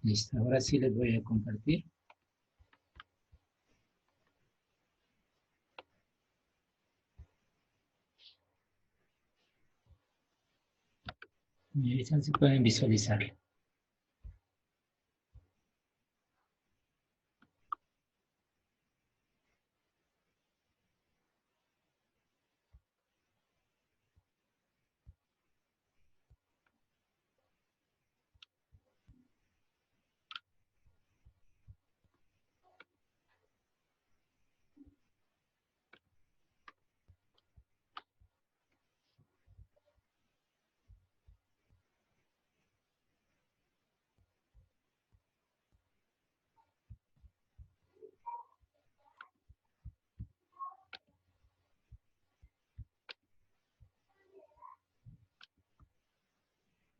Listo, ahora sí les voy a compartir. Me avisan si pueden visualizarlo.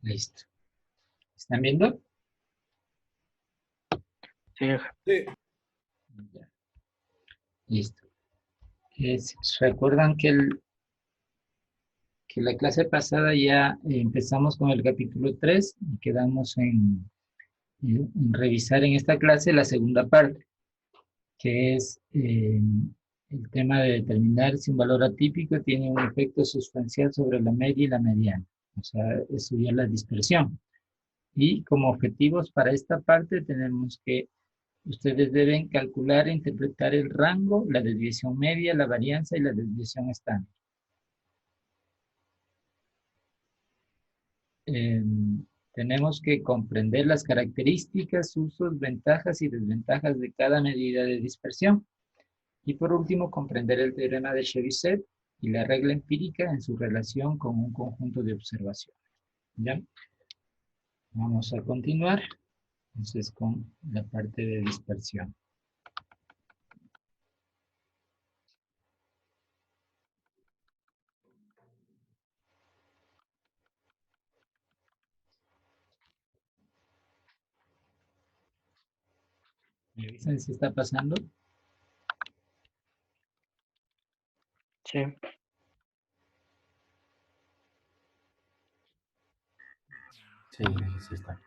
Listo. ¿Están viendo? Sí, Sí. Ya. Listo. ¿Recuerdan que la clase pasada ya empezamos con el capítulo 3 y quedamos en revisar en esta clase la segunda parte, que es el tema de determinar si un valor atípico tiene un efecto sustancial sobre la media y la mediana, o sea, estudiar la dispersión. Y como objetivos para esta parte tenemos que ustedes deben calcular e interpretar el rango, la desviación media, la varianza y la desviación estándar. Eh, Tenemos que comprender las características, usos, ventajas y desventajas de cada medida de dispersión. Y por último, comprender el teorema de Chebyshev y la regla empírica en su relación con un conjunto de observaciones. ¿Ya? Vamos a continuar entonces con la parte de dispersión. ¿Me avisan si está pasando? sí. Sí, sí está.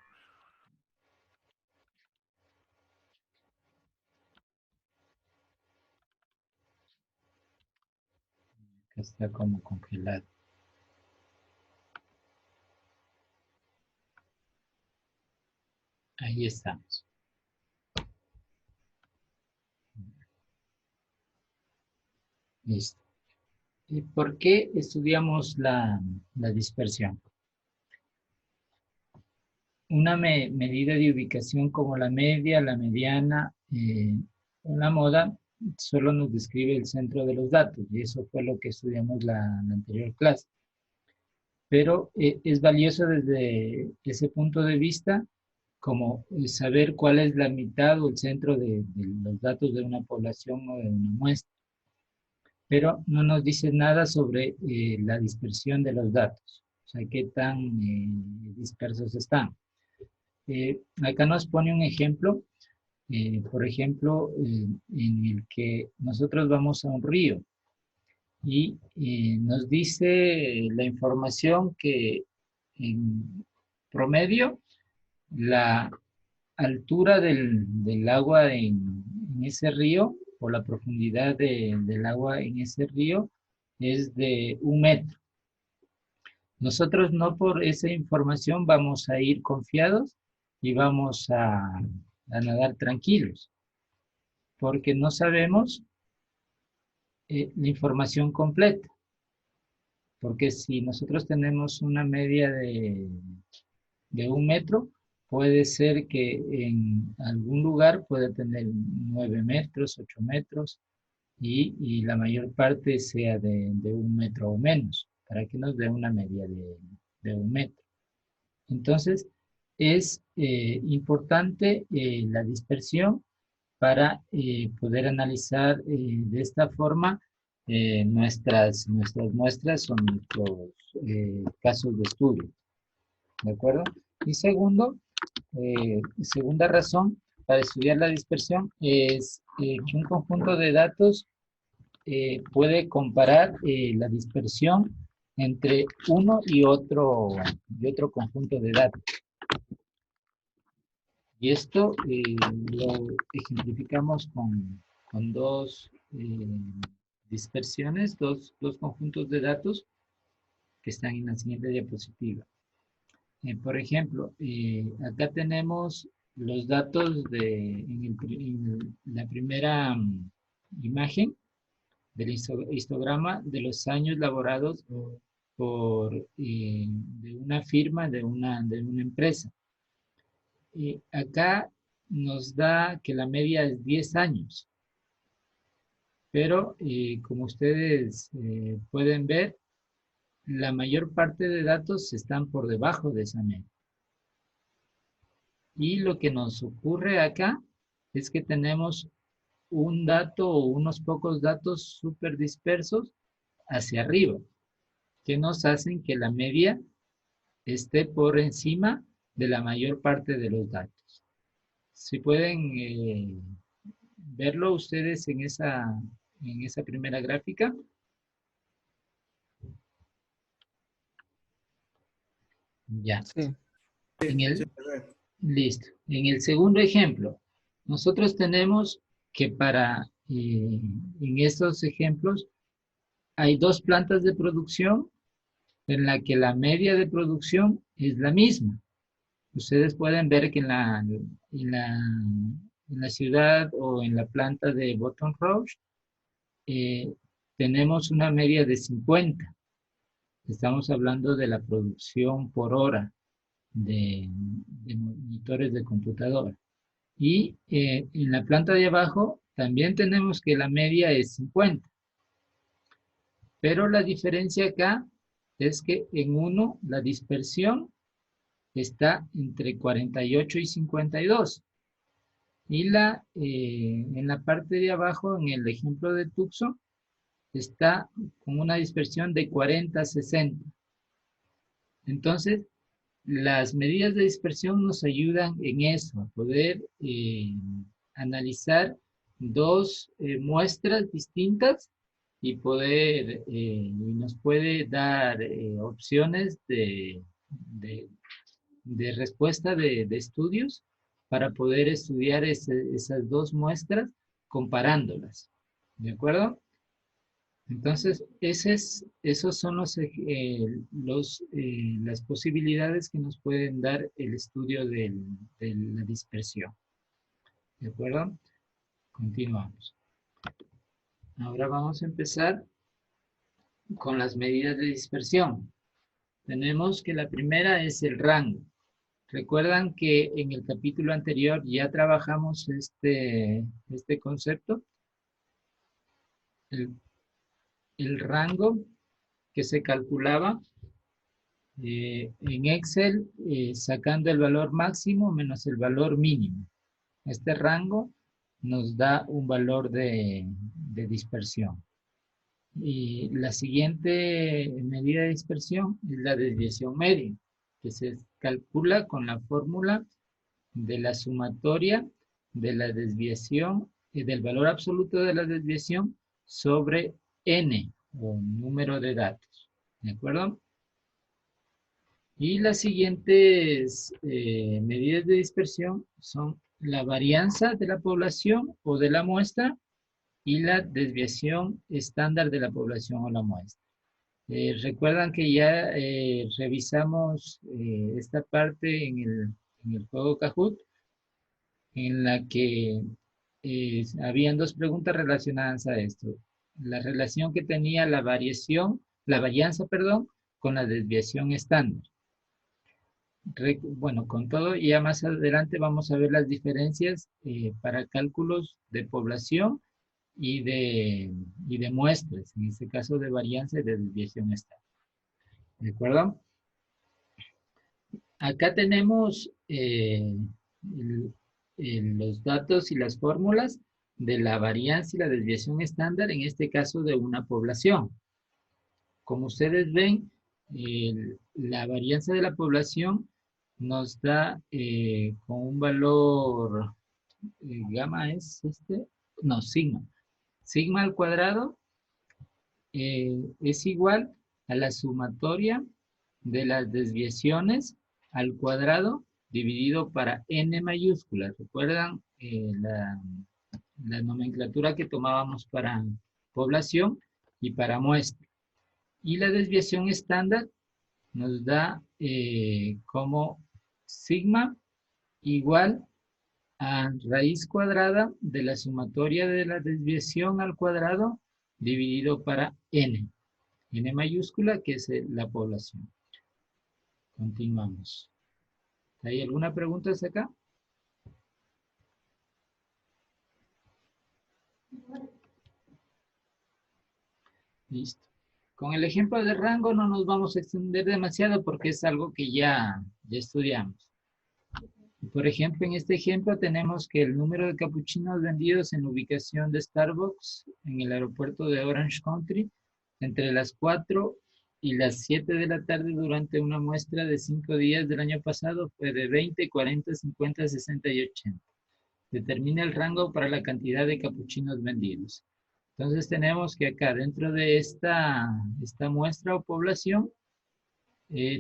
Está como congelado. Ahí estamos. Listo. ¿Y por qué estudiamos la dispersión? Una medida de ubicación como la media, la mediana o la moda solo nos describe el centro de los datos y eso fue lo que estudiamos la anterior clase. Pero es valioso desde ese punto de vista como saber cuál es la mitad o el centro de los datos de una población o de una muestra. Pero no nos dice nada sobre la dispersión de los datos, o sea, qué tan dispersos están. Acá nos pone un ejemplo, por ejemplo, en el que nosotros vamos a un río y nos dice la información que en promedio la altura del agua en ese río o la profundidad del agua en ese río es de 1 metro. Nosotros no por esa información vamos a ir confiados y vamos a nadar tranquilos, porque no sabemos la información completa. Porque si nosotros tenemos una media de 1 metro, puede ser que en algún lugar pueda tener 9 metros, 8 metros, y la mayor parte sea de 1 metro o menos, para que nos dé una media de 1 metro. Entonces, es importante la dispersión para poder analizar de esta forma nuestras muestras o nuestros casos de estudio. ¿De acuerdo? Y segunda razón para estudiar la dispersión es que un conjunto de datos puede comparar la dispersión entre uno y otro conjunto de datos. Y esto lo ejemplificamos con dos dispersiones, dos conjuntos de datos que están en la siguiente diapositiva. Por ejemplo, acá tenemos los datos en la primera imagen del histograma de los años laborados de una firma, de una empresa. Acá nos da que la media es 10 años, pero como ustedes pueden ver, la mayor parte de datos están por debajo de esa media. Y lo que nos ocurre acá es que tenemos un dato o unos pocos datos súper dispersos hacia arriba, que nos hacen que la media esté por encima de la mayor parte de los datos. Si pueden verlo ustedes en esa primera gráfica. Ya. Sí. Listo. En el segundo ejemplo, nosotros tenemos que en estos ejemplos, hay dos plantas de producción en la que la media de producción es la misma. Ustedes pueden ver que en la ciudad o en la planta de Baton Rouge tenemos una media de 50. Estamos hablando de la producción por hora de monitores de computadora. Y en la planta de abajo también tenemos que la media es 50. Pero la diferencia acá es que en uno la dispersión está entre 48 y 52. Y en la parte de abajo, en el ejemplo de Tucson, está con una dispersión de 40 a 60. Entonces, las medidas de dispersión nos ayudan en eso, a poder analizar dos muestras distintas y nos puede dar opciones de respuesta de estudios para poder estudiar esas dos muestras comparándolas. ¿De acuerdo? Entonces, esos son las posibilidades que nos pueden dar el estudio de la dispersión. ¿De acuerdo? Continuamos. Ahora vamos a empezar con las medidas de dispersión. Tenemos que la primera es el rango. Recuerdan que en el capítulo anterior ya trabajamos este concepto. El rango que se calculaba en Excel sacando el valor máximo menos el valor mínimo. Este rango nos da un valor de dispersión. Y la siguiente medida de dispersión es la desviación media, que se calcula con la fórmula de la sumatoria de la desviación y del valor absoluto de la desviación sobre n, o número de datos. ¿De acuerdo? Y las siguientes medidas de dispersión son la varianza de la población o de la muestra y la desviación estándar de la población o la muestra. Recuerdan que ya revisamos esta parte en el juego Kahoot, en la que habían dos preguntas relacionadas a esto. La relación que tenía la varianza, con la desviación estándar. Bueno, con todo, ya más adelante vamos a ver las diferencias para cálculos de población y de muestras, en este caso de varianza y de desviación estándar. ¿De acuerdo? Acá tenemos los datos y las fórmulas de la varianza y la desviación estándar, en este caso de una población. Como ustedes ven, la varianza de la población nos da con un valor, gamma es sigma. Sigma al cuadrado es igual a la sumatoria de las desviaciones al cuadrado dividido para n mayúscula. ¿Recuerdan la nomenclatura que tomábamos para población y para muestra? Y la desviación estándar nos da como sigma igual a raíz cuadrada de la sumatoria de la desviación al cuadrado dividido para n mayúscula, que es la población. Continuamos. ¿Hay alguna pregunta hasta acá? Listo. Con el ejemplo de rango no nos vamos a extender demasiado porque es algo que ya estudiamos. Por ejemplo, en este ejemplo tenemos que el número de capuchinos vendidos en ubicación de Starbucks en el aeropuerto de Orange County entre las 4 y las 7 de la tarde durante una muestra de 5 días del año pasado fue de 20, 40, 50, 60 y 80. Determina el rango para la cantidad de capuchinos vendidos. Entonces tenemos que acá dentro de esta muestra o población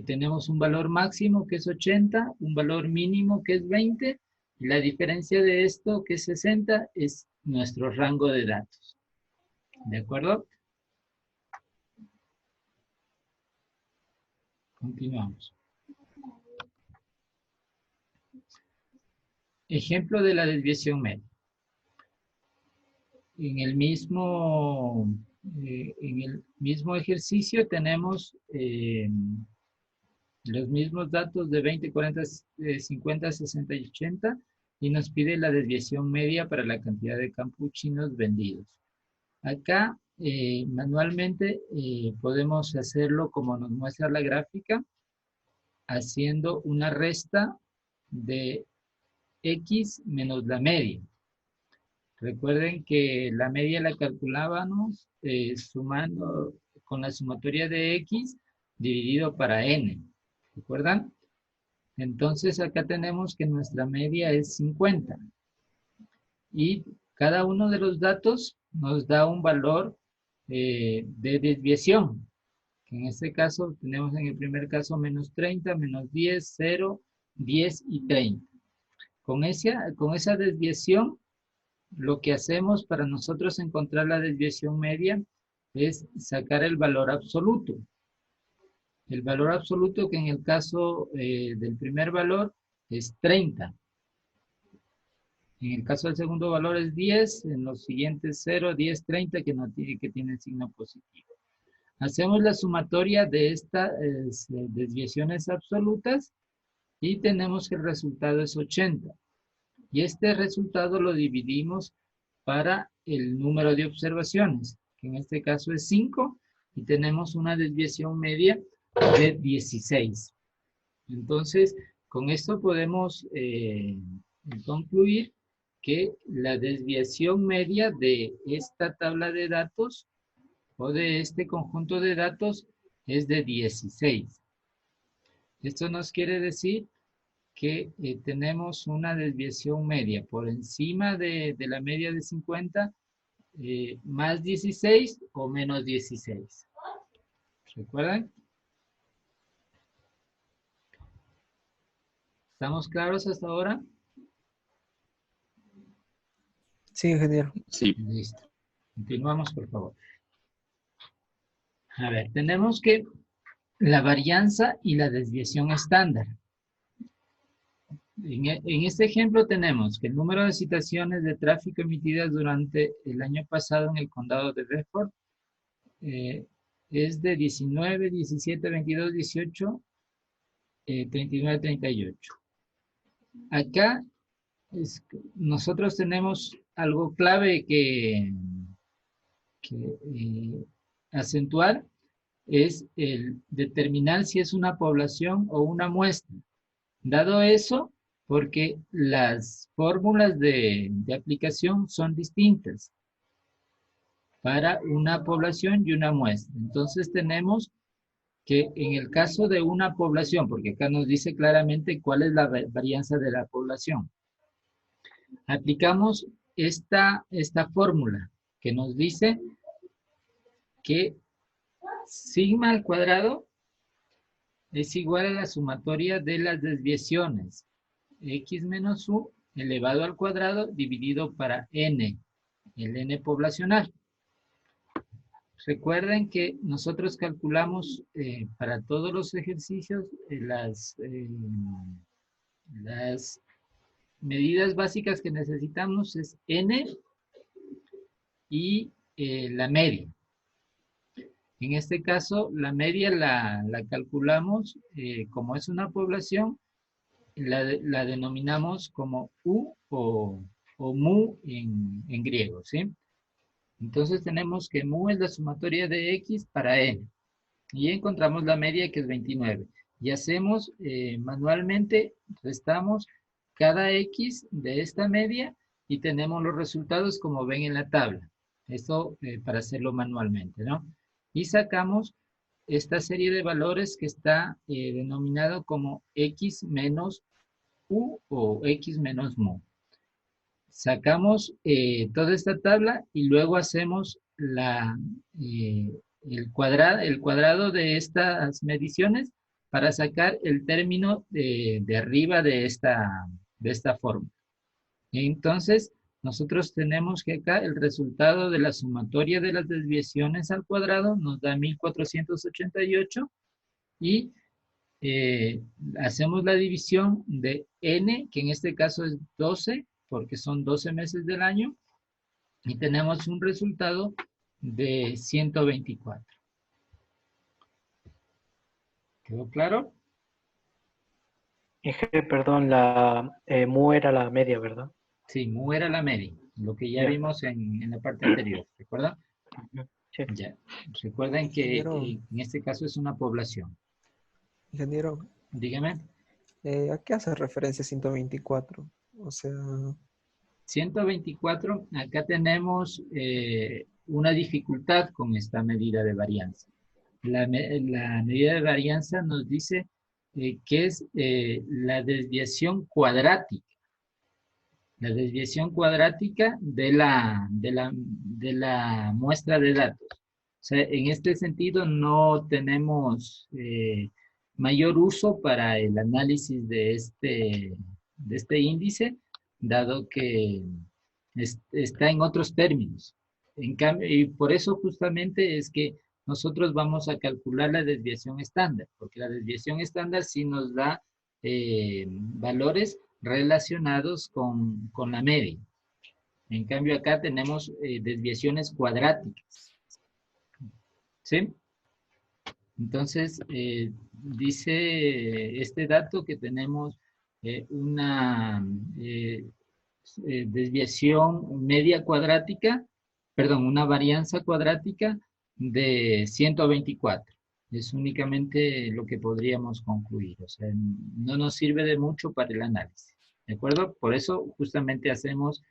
tenemos un valor máximo que es 80, un valor mínimo que es 20 y la diferencia de esto que es 60 es nuestro rango de datos. ¿De acuerdo? Continuamos. Ejemplo de la desviación media. En el mismo ejercicio tenemos los mismos datos de 20, 40, 50, 60 y 80 y nos pide la desviación media para la cantidad de capuchinos vendidos. Acá manualmente podemos hacerlo como nos muestra la gráfica, haciendo una resta de x menos la media. Recuerden que la media la calculábamos sumando con la sumatoria de x dividido para n. ¿Recuerdan? Entonces acá tenemos que nuestra media es 50. Y cada uno de los datos nos da un valor de desviación. En este caso tenemos en el primer caso menos 30, menos 10, 0, 10 y 30. Con esa desviación, lo que hacemos para nosotros encontrar la desviación media es sacar el valor absoluto. El valor absoluto que en el caso del primer valor es 30. En el caso del segundo valor es 10, en los siguientes 0, 10, 30 que tienen signo positivo. Hacemos la sumatoria de estas desviaciones absolutas y tenemos que el resultado es 80. Y este resultado lo dividimos para el número de observaciones, que en este caso es 5, y tenemos una desviación media de 16. Entonces, con esto podemos concluir que la desviación media de esta tabla de datos o de este conjunto de datos es de 16. Esto nos quiere decir que tenemos una desviación media por encima de la media de 50, más 16 o menos 16. ¿Recuerdan? ¿Estamos claros hasta ahora? Sí, ingeniero. Sí. Listo. Continuamos, por favor. A ver, tenemos que la varianza y la desviación estándar. En este ejemplo tenemos que el número de citaciones de tráfico emitidas durante el año pasado en el condado de Bedford es de 19, 17, 22, 18, 39, 38. Acá nosotros tenemos algo clave que acentuar, es el determinar si es una población o una muestra. Dado eso, porque las fórmulas de aplicación son distintas para una población y una muestra. Entonces tenemos que en el caso de una población, porque acá nos dice claramente cuál es la varianza de la población, aplicamos esta fórmula que nos dice que sigma al cuadrado es igual a la sumatoria de las desviaciones x menos u elevado al cuadrado dividido para n, el n poblacional. Recuerden que nosotros calculamos para todos los ejercicios las medidas básicas que necesitamos es n y la media. En este caso, la media la calculamos como es una población, la denominamos como u o mu en griego, ¿sí? Entonces tenemos que mu es la sumatoria de x para n. Y encontramos la media que es 29. Y hacemos manualmente, restamos cada x de esta media y tenemos los resultados como ven en la tabla. Esto para hacerlo manualmente, ¿no? Y sacamos esta serie de valores que está denominado como x menos u o x menos mu. Sacamos toda esta tabla y luego hacemos el cuadrado de estas mediciones para sacar el término de arriba de esta forma. Entonces, nosotros tenemos que acá el resultado de la sumatoria de las desviaciones al cuadrado nos da 1488 y hacemos la división de n, que en este caso es 12, porque son 12 meses del año, y tenemos un resultado de 124. ¿Quedó claro? Perdón, la mu era la media, ¿verdad? Sí, mu era la media, lo que ya Ya. vimos en la parte anterior, ¿recuerdan? Sí. Ya. Recuerden que Ingeniero. en este caso es una población. Ingeniero, Dígame. ¿a qué hace referencia 124? O sea, 124, acá tenemos una dificultad con esta medida de varianza. La medida de varianza nos dice que es la desviación cuadrática. La desviación cuadrática de la muestra de datos. O sea, en este sentido no tenemos mayor uso para el análisis de este índice, dado que está en otros términos. En cambio, y por eso justamente es que nosotros vamos a calcular la desviación estándar, porque la desviación estándar sí nos da valores relacionados con la media. En cambio acá tenemos desviaciones cuadráticas. ¿Sí? Entonces, dice este dato que tenemos una desviación media cuadrática, perdón, una varianza cuadrática de 124. Es únicamente lo que podríamos concluir. O sea, no nos sirve de mucho para el análisis. ¿De acuerdo? Por eso justamente hacemos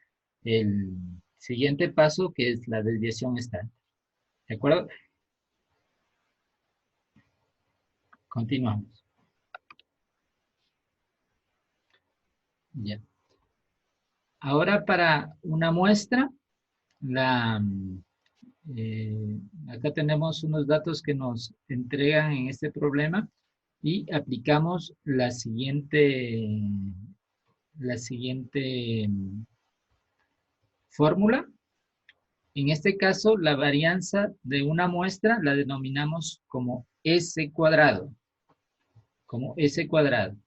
el siguiente paso, que es la desviación estándar. ¿De acuerdo? Continuamos. Ya. Ahora para una muestra, acá tenemos unos datos que nos entregan en este problema y aplicamos la siguiente fórmula. En este caso, la varianza de una muestra la denominamos como S cuadrado. Como S cuadrado.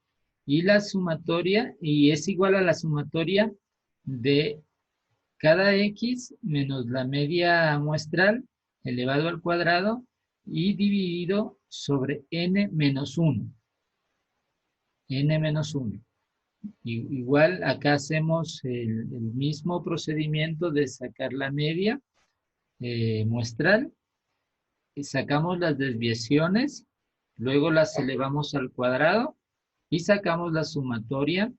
Y la sumatoria, y es igual a la sumatoria de cada X menos la media muestral elevado al cuadrado y dividido sobre N menos 1. N menos 1. Igual acá hacemos el mismo procedimiento de sacar la media muestral. Y sacamos las desviaciones, luego las elevamos al cuadrado y sacamos la sumatoria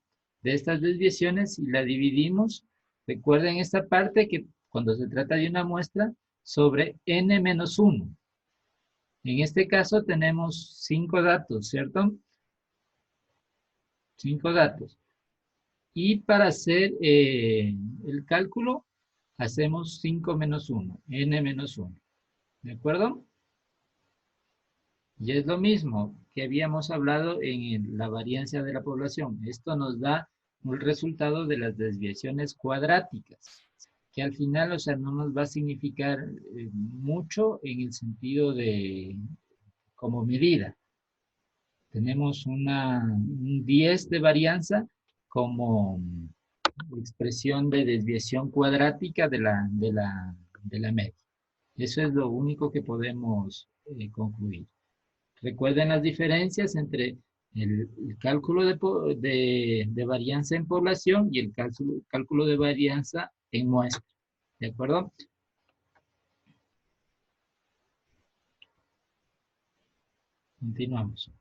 de estas desviaciones y la dividimos. Recuerden esta parte que cuando se trata de una muestra sobre n menos 1. En este caso tenemos 5 datos, ¿cierto? 5 datos. Y para hacer el cálculo, hacemos 5 menos 1, n menos 1. ¿De acuerdo? Y es lo mismo que habíamos hablado en la varianza de la población. Esto nos da un resultado de las desviaciones cuadráticas, que al final, o sea, no nos va a significar mucho en el sentido de como medida. Tenemos un 10 de varianza como expresión de desviación cuadrática de la media. Eso es lo único que podemos concluir. Recuerden las diferencias entre el cálculo de varianza en población y el cálculo de varianza en muestra. ¿De acuerdo? Continuamos.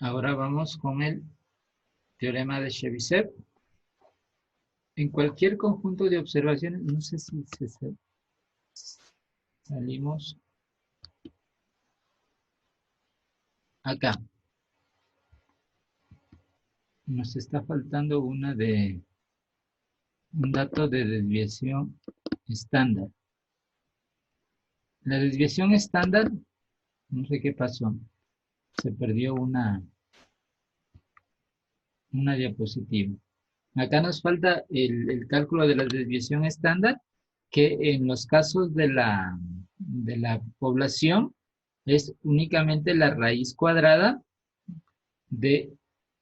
Ahora vamos con el teorema de Chebyshev. En cualquier conjunto de observaciones, no sé si salimos acá. Nos está faltando un dato de desviación estándar. La desviación estándar, no sé qué pasó. Se perdió una diapositiva. Acá nos falta el cálculo de la desviación estándar, que en los casos de la población es únicamente la raíz cuadrada de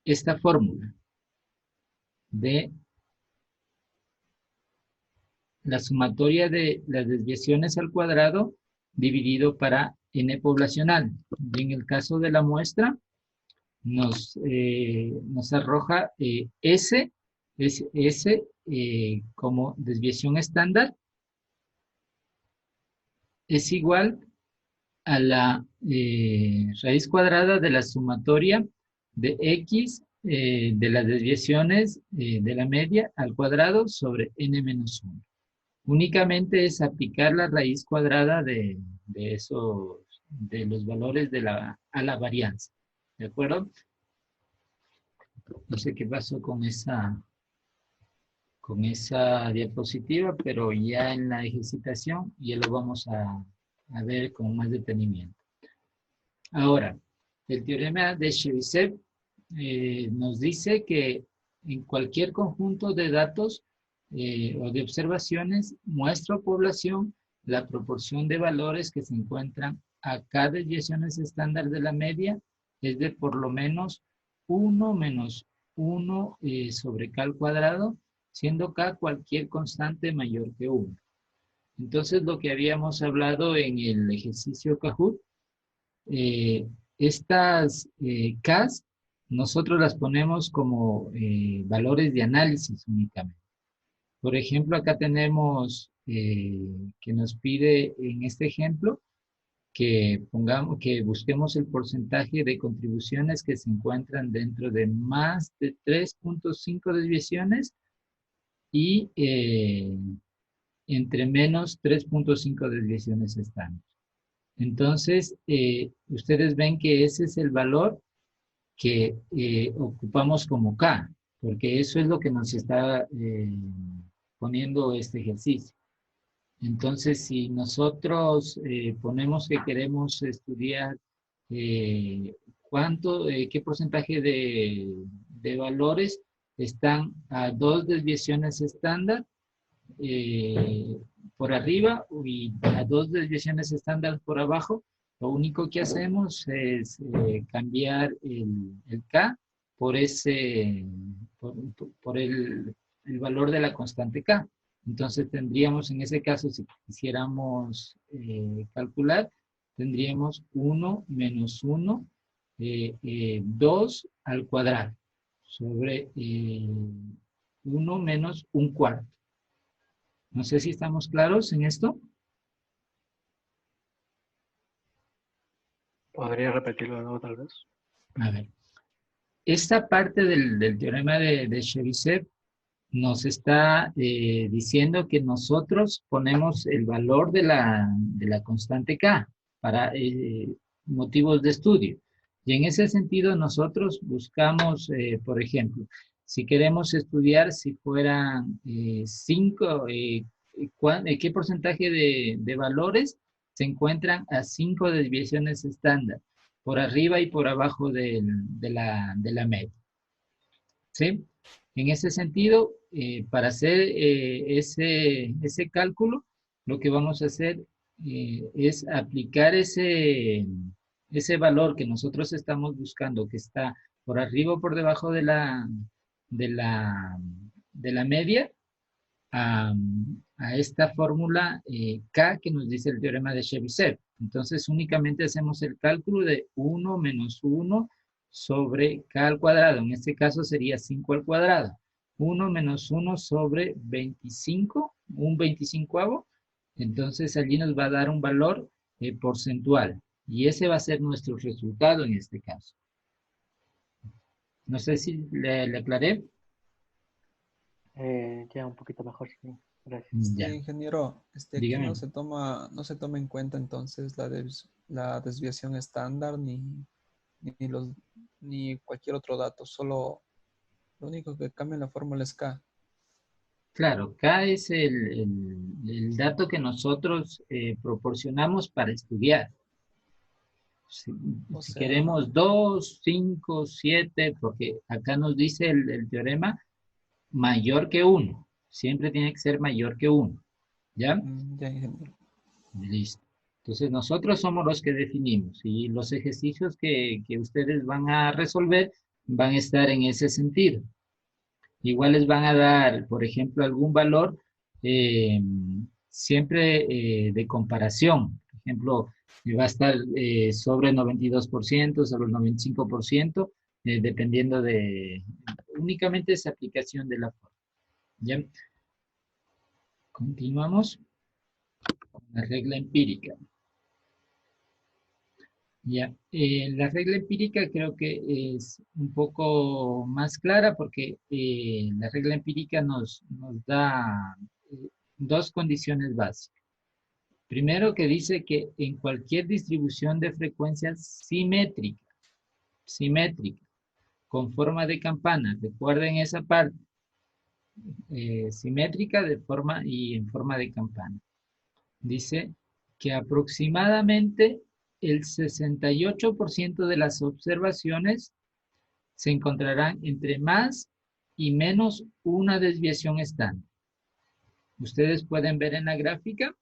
esta fórmula, de la sumatoria de las desviaciones al cuadrado dividido para n poblacional. Y en el caso de la muestra, nos arroja S como desviación estándar es igual a la raíz cuadrada de la sumatoria de X de las desviaciones de la media al cuadrado sobre n menos 1. Únicamente es aplicar la raíz cuadrada de los valores a la varianza. ¿De acuerdo? No sé qué pasó con esa diapositiva, pero ya en la ejercitación ya lo vamos a ver con más detenimiento. Ahora, el teorema de Chebyshev nos dice que en cualquier conjunto de datos o de observaciones, muestra o población, la proporción de valores que se encuentran a cada desviaciones estándar de la media es de por lo menos 1 menos 1 sobre k al cuadrado, siendo k cualquier constante mayor que 1. Entonces, lo que habíamos hablado en el ejercicio Kahoot, estas k's, nosotros las ponemos como valores de análisis únicamente. Por ejemplo, acá tenemos que nos pide en este ejemplo que busquemos el porcentaje de contribuciones que se encuentran dentro de más de 3.5 desviaciones y entre menos 3.5 desviaciones estándar. Entonces, ustedes ven que ese es el valor que ocupamos como K, porque eso es lo que nos está poniendo este ejercicio. Entonces, si nosotros ponemos que queremos estudiar qué porcentaje de valores están a 2 desviaciones estándar por arriba y a 2 desviaciones estándar por abajo, lo único que hacemos es cambiar el K por el valor de la constante K. Entonces tendríamos en ese caso, si quisiéramos calcular, tendríamos 1 menos 1, 2 al cuadrado, sobre 1 menos 1/4. No sé si estamos claros en esto. ¿Podría repetirlo de nuevo, tal vez? A ver. Esta parte del teorema de Chebyshev nos está diciendo que nosotros ponemos el valor de la constante K para motivos de estudio. Y en ese sentido nosotros buscamos, por ejemplo, si queremos estudiar si fueran 5 qué porcentaje de valores se encuentran a 5 desviaciones estándar, por arriba y por abajo de la media. ¿Sí? En ese sentido, para hacer ese cálculo, lo que vamos a hacer es aplicar ese valor que nosotros estamos buscando, que está por arriba o por debajo de la, de la media, a, a esta fórmula K que nos dice el teorema de Chebyshev. Entonces, únicamente hacemos el cálculo de 1 menos 1 sobre K al cuadrado. En este caso sería 5 al cuadrado. 1 menos 1 sobre 25, un 25avo. Entonces, allí nos va a dar un valor porcentual. Y ese va a ser nuestro resultado en este caso. No sé si le aclaré. Ya un poquito mejor, sí. Gracias. Sí, Ya, ingeniero, aquí dígame. no se toma en cuenta entonces la desviación estándar ni cualquier otro dato, solo lo único que cambia en la fórmula es K. Claro, K es el dato que nosotros proporcionamos para estudiar. Si, O si sea, queremos 2, 5, 7, porque acá nos dice el teorema mayor que 1. Siempre tiene que ser mayor que 1. ¿Ya? ya, ingeniero. Listo. Entonces nosotros somos los que definimos y los ejercicios que ustedes van a resolver van a estar en ese sentido. Igual les van a dar, por ejemplo, algún valor eh, siempre de comparación. Por ejemplo, va a estar sobre el 92%, sobre el 95%, dependiendo de únicamente esa aplicación de la forma. ¿Ya? Continuamos con la regla empírica. Ya, la regla empírica creo que es un poco más clara porque la regla empírica nos da dos condiciones básicas. Primero que dice que en cualquier distribución de frecuencias simétrica, con forma de campana, recuerden esa parte, simétrica de forma y en forma de campana. Dice que aproximadamente el 68% de las observaciones se encontrarán entre más y menos una desviación estándar. Ustedes pueden ver en la gráfica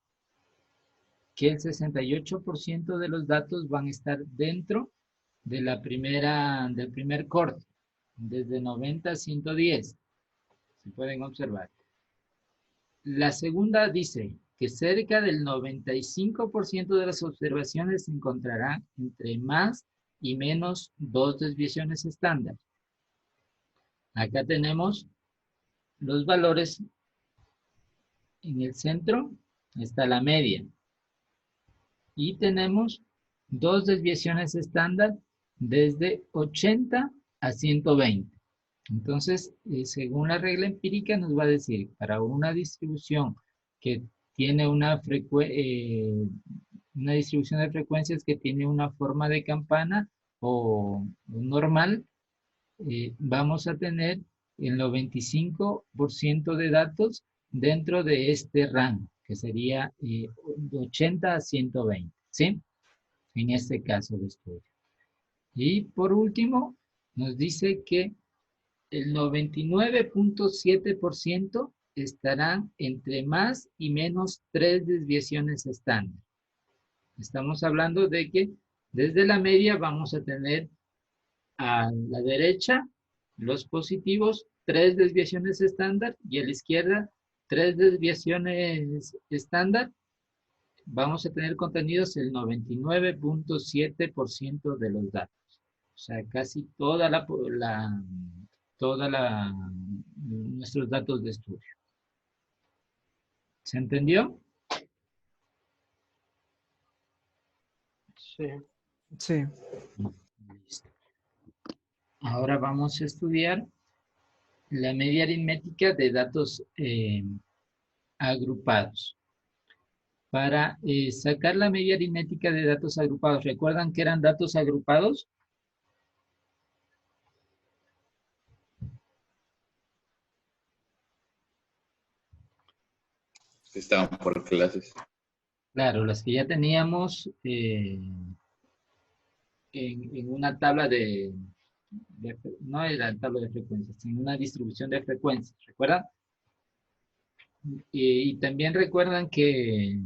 que el 68% de los datos van a estar dentro de del primer corte, desde 90 a 110. Se pueden observar. La segunda dice que cerca del 95% de las observaciones se encontrarán entre más y menos dos desviaciones estándar. Acá tenemos los valores en el centro, está la media. Y tenemos dos desviaciones estándar desde 80 a 120. Entonces, según la regla empírica, nos va a decir, para una distribución que tiene una distribución de frecuencias que tiene una forma de campana o normal, vamos a tener el 95% de datos dentro de este rango, que sería de 80 a 120, ¿sí? En este caso de estudio. Y por último, nos dice que el 99.7% estarán entre más y menos tres desviaciones estándar. Estamos hablando de que desde la media vamos a tener a la derecha los positivos, tres desviaciones estándar, y a la izquierda tres desviaciones estándar. Vamos a tener contenidos el 99.7% de los datos. O sea, casi nuestros datos de estudio. ¿Se entendió? Sí. Sí, Listo. Ahora vamos a estudiar la media aritmética de datos agrupados. Para sacar la media aritmética de datos agrupados, ¿recuerdan que eran datos agrupados? estaban por clases. Claro, las que ya teníamos en una tabla no era tabla de frecuencias, sino una distribución de frecuencias, ¿recuerdan? Y también recuerdan que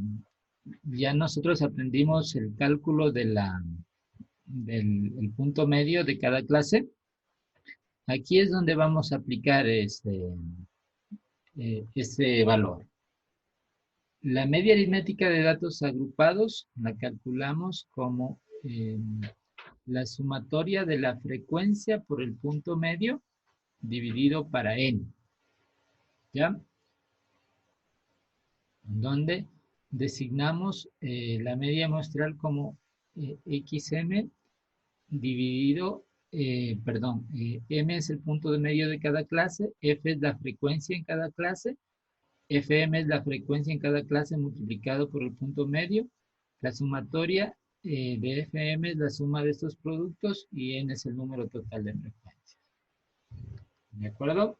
ya nosotros aprendimos el cálculo del el punto medio de cada clase. Aquí es donde vamos a aplicar ese valor. La media aritmética de datos agrupados la calculamos como la sumatoria de la frecuencia por el punto medio dividido para n. ¿Ya? Donde designamos la media muestral como xm dividido, m es el punto de medio de cada clase, f es la frecuencia en cada clase, fm es la frecuencia en cada clase multiplicado por el punto medio, la sumatoria de fm es la suma de estos productos y n es el número total de frecuencias. ¿De acuerdo?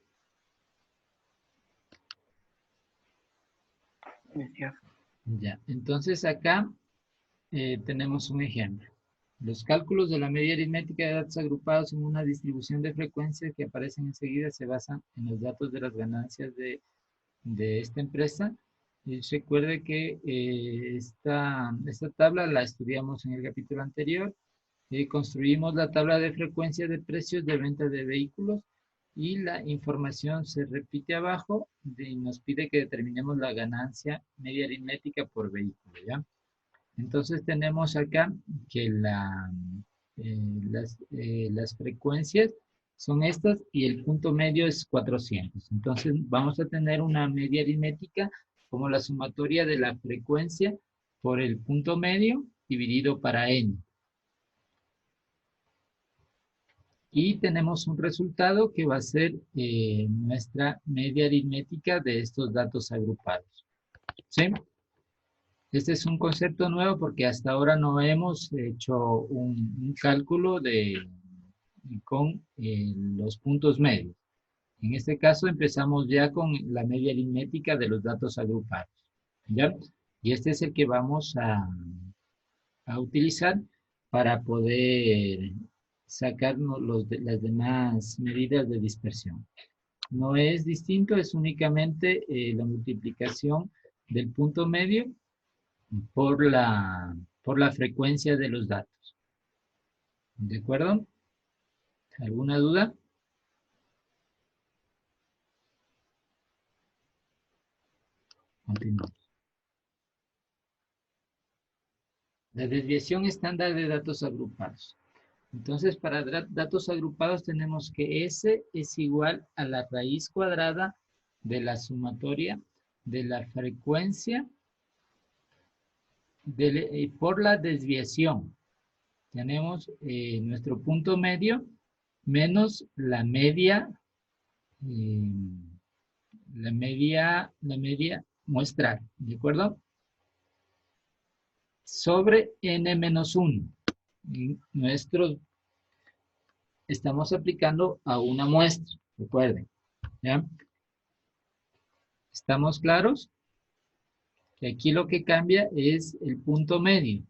Ya, entonces acá tenemos un ejemplo. Los cálculos de la media aritmética de datos agrupados en una distribución de frecuencias que aparecen enseguida se basan en los datos de las ganancias de esta empresa. Y recuerde que esta tabla la estudiamos en el capítulo anterior. Construimos la tabla de frecuencia de precios de venta de vehículos y la información se repite abajo y nos pide que determinemos la ganancia media aritmética por vehículo, ¿ya? Entonces tenemos acá que las frecuencias son estas y el punto medio es 400. Entonces vamos a tener una media aritmética como la sumatoria de la frecuencia por el punto medio dividido para n. Y tenemos un resultado que va a ser nuestra media aritmética de estos datos agrupados. ¿Sí? Este es un concepto nuevo porque hasta ahora no hemos hecho un cálculo con los puntos medios. En este caso empezamos ya con la media aritmética de los datos agrupados. ¿Ya? Y este es el que vamos a utilizar para poder sacar las demás medidas de dispersión. No es distinto, es únicamente la multiplicación del punto medio por la frecuencia de los datos. ¿De acuerdo? ¿Alguna duda? Continuamos. La desviación estándar de datos agrupados. Entonces, para datos agrupados tenemos que S es igual a la raíz cuadrada de la sumatoria de la frecuencia por la desviación. Tenemos nuestro punto medio menos la media muestral, ¿de acuerdo? Sobre n-1. Estamos aplicando a una muestra, recuerden, ¿ya? ¿Estamos claros? Que aquí lo que cambia es el punto medio.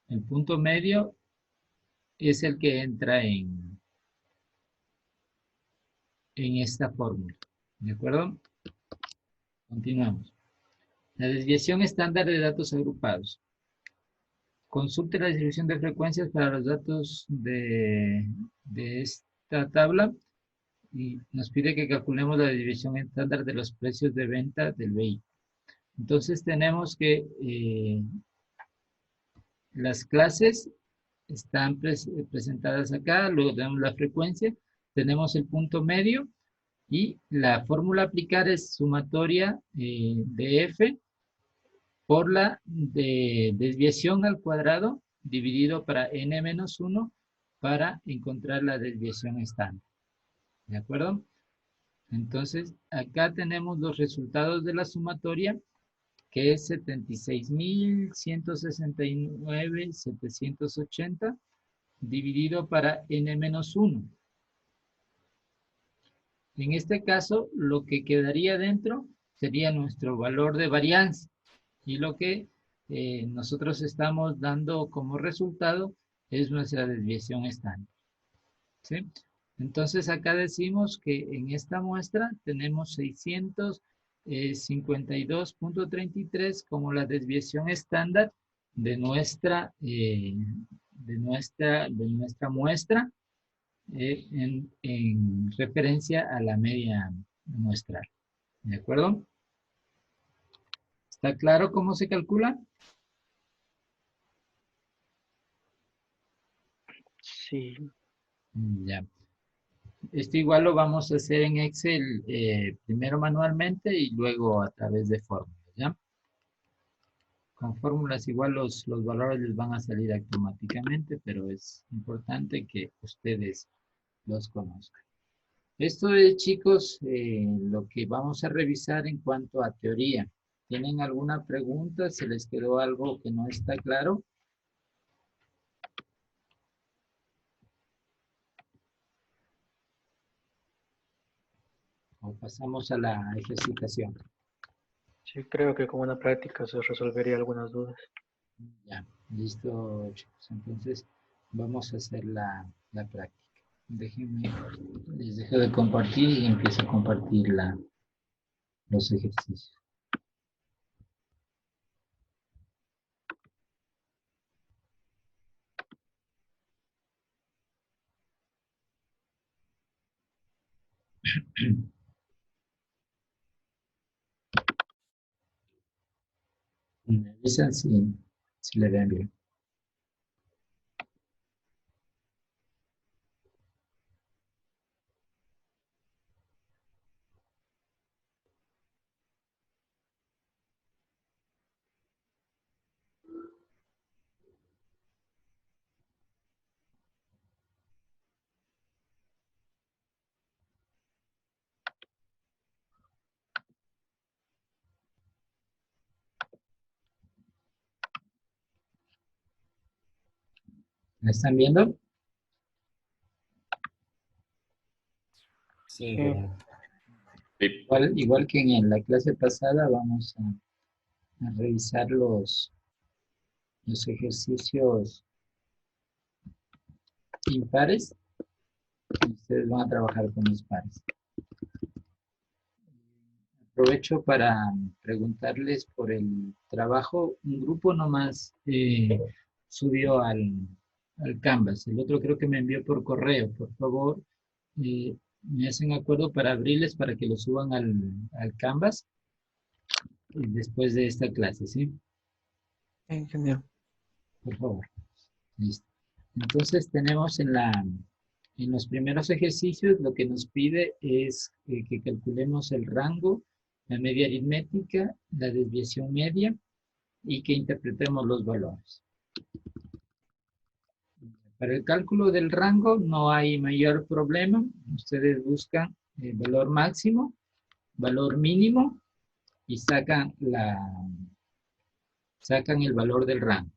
El punto medio es el que entra en esta fórmula, ¿de acuerdo? Continuamos. La desviación estándar de datos agrupados. Consulte la distribución de frecuencias para los datos de esta tabla y nos pide que calculemos la desviación estándar de los precios de venta del vehículo. Entonces tenemos que las clases están presentadas acá, luego tenemos la frecuencia, tenemos el punto medio y la fórmula a aplicar es sumatoria de f por la desviación al cuadrado dividido para n-1 para encontrar la desviación estándar. ¿De acuerdo? Entonces, acá tenemos los resultados de la sumatoria, que es 76.169.780 dividido para n-1. En este caso, lo que quedaría dentro sería nuestro valor de varianza. Y lo que nosotros estamos dando como resultado es nuestra desviación estándar. ¿Sí? Entonces acá decimos que en esta muestra tenemos 652.33 como la desviación estándar de nuestra muestra en referencia a la media muestral. ¿De acuerdo? ¿Está claro cómo se calcula? Sí. Ya. Esto igual lo vamos a hacer en Excel primero manualmente y luego a través de fórmulas, ¿ya? Con fórmulas igual los valores les van a salir automáticamente, pero es importante que ustedes los conozcan. Esto es, chicos, lo que vamos a revisar en cuanto a teoría. ¿Tienen alguna pregunta? ¿Se les quedó algo que no está claro? O pasamos a la ejercitación. Sí, creo que con una práctica se resolvería algunas dudas. Ya, listo, chicos. Entonces, vamos a hacer la práctica. Déjenme, les dejo de compartir y empiezo a compartir los ejercicios. Me avisan si le ven bien. ¿Me están viendo? Sí, Sí. bien. Igual que en la clase pasada, vamos a revisar los ejercicios impares. Y ustedes van a trabajar con los pares. Aprovecho para preguntarles por el trabajo. Un grupo nomás subió al Canvas. El otro creo que me envió por correo. Por favor, me hacen acuerdo para abrirles para que lo suban al Canvas después de esta clase, ¿sí? Ingeniero. Por favor. Listo. Entonces tenemos en los primeros ejercicios lo que nos pide es que calculemos el rango, la media aritmética, la desviación media y que interpretemos los valores. Para el cálculo del rango no hay mayor problema. Ustedes buscan el valor máximo, valor mínimo y sacan el valor del rango.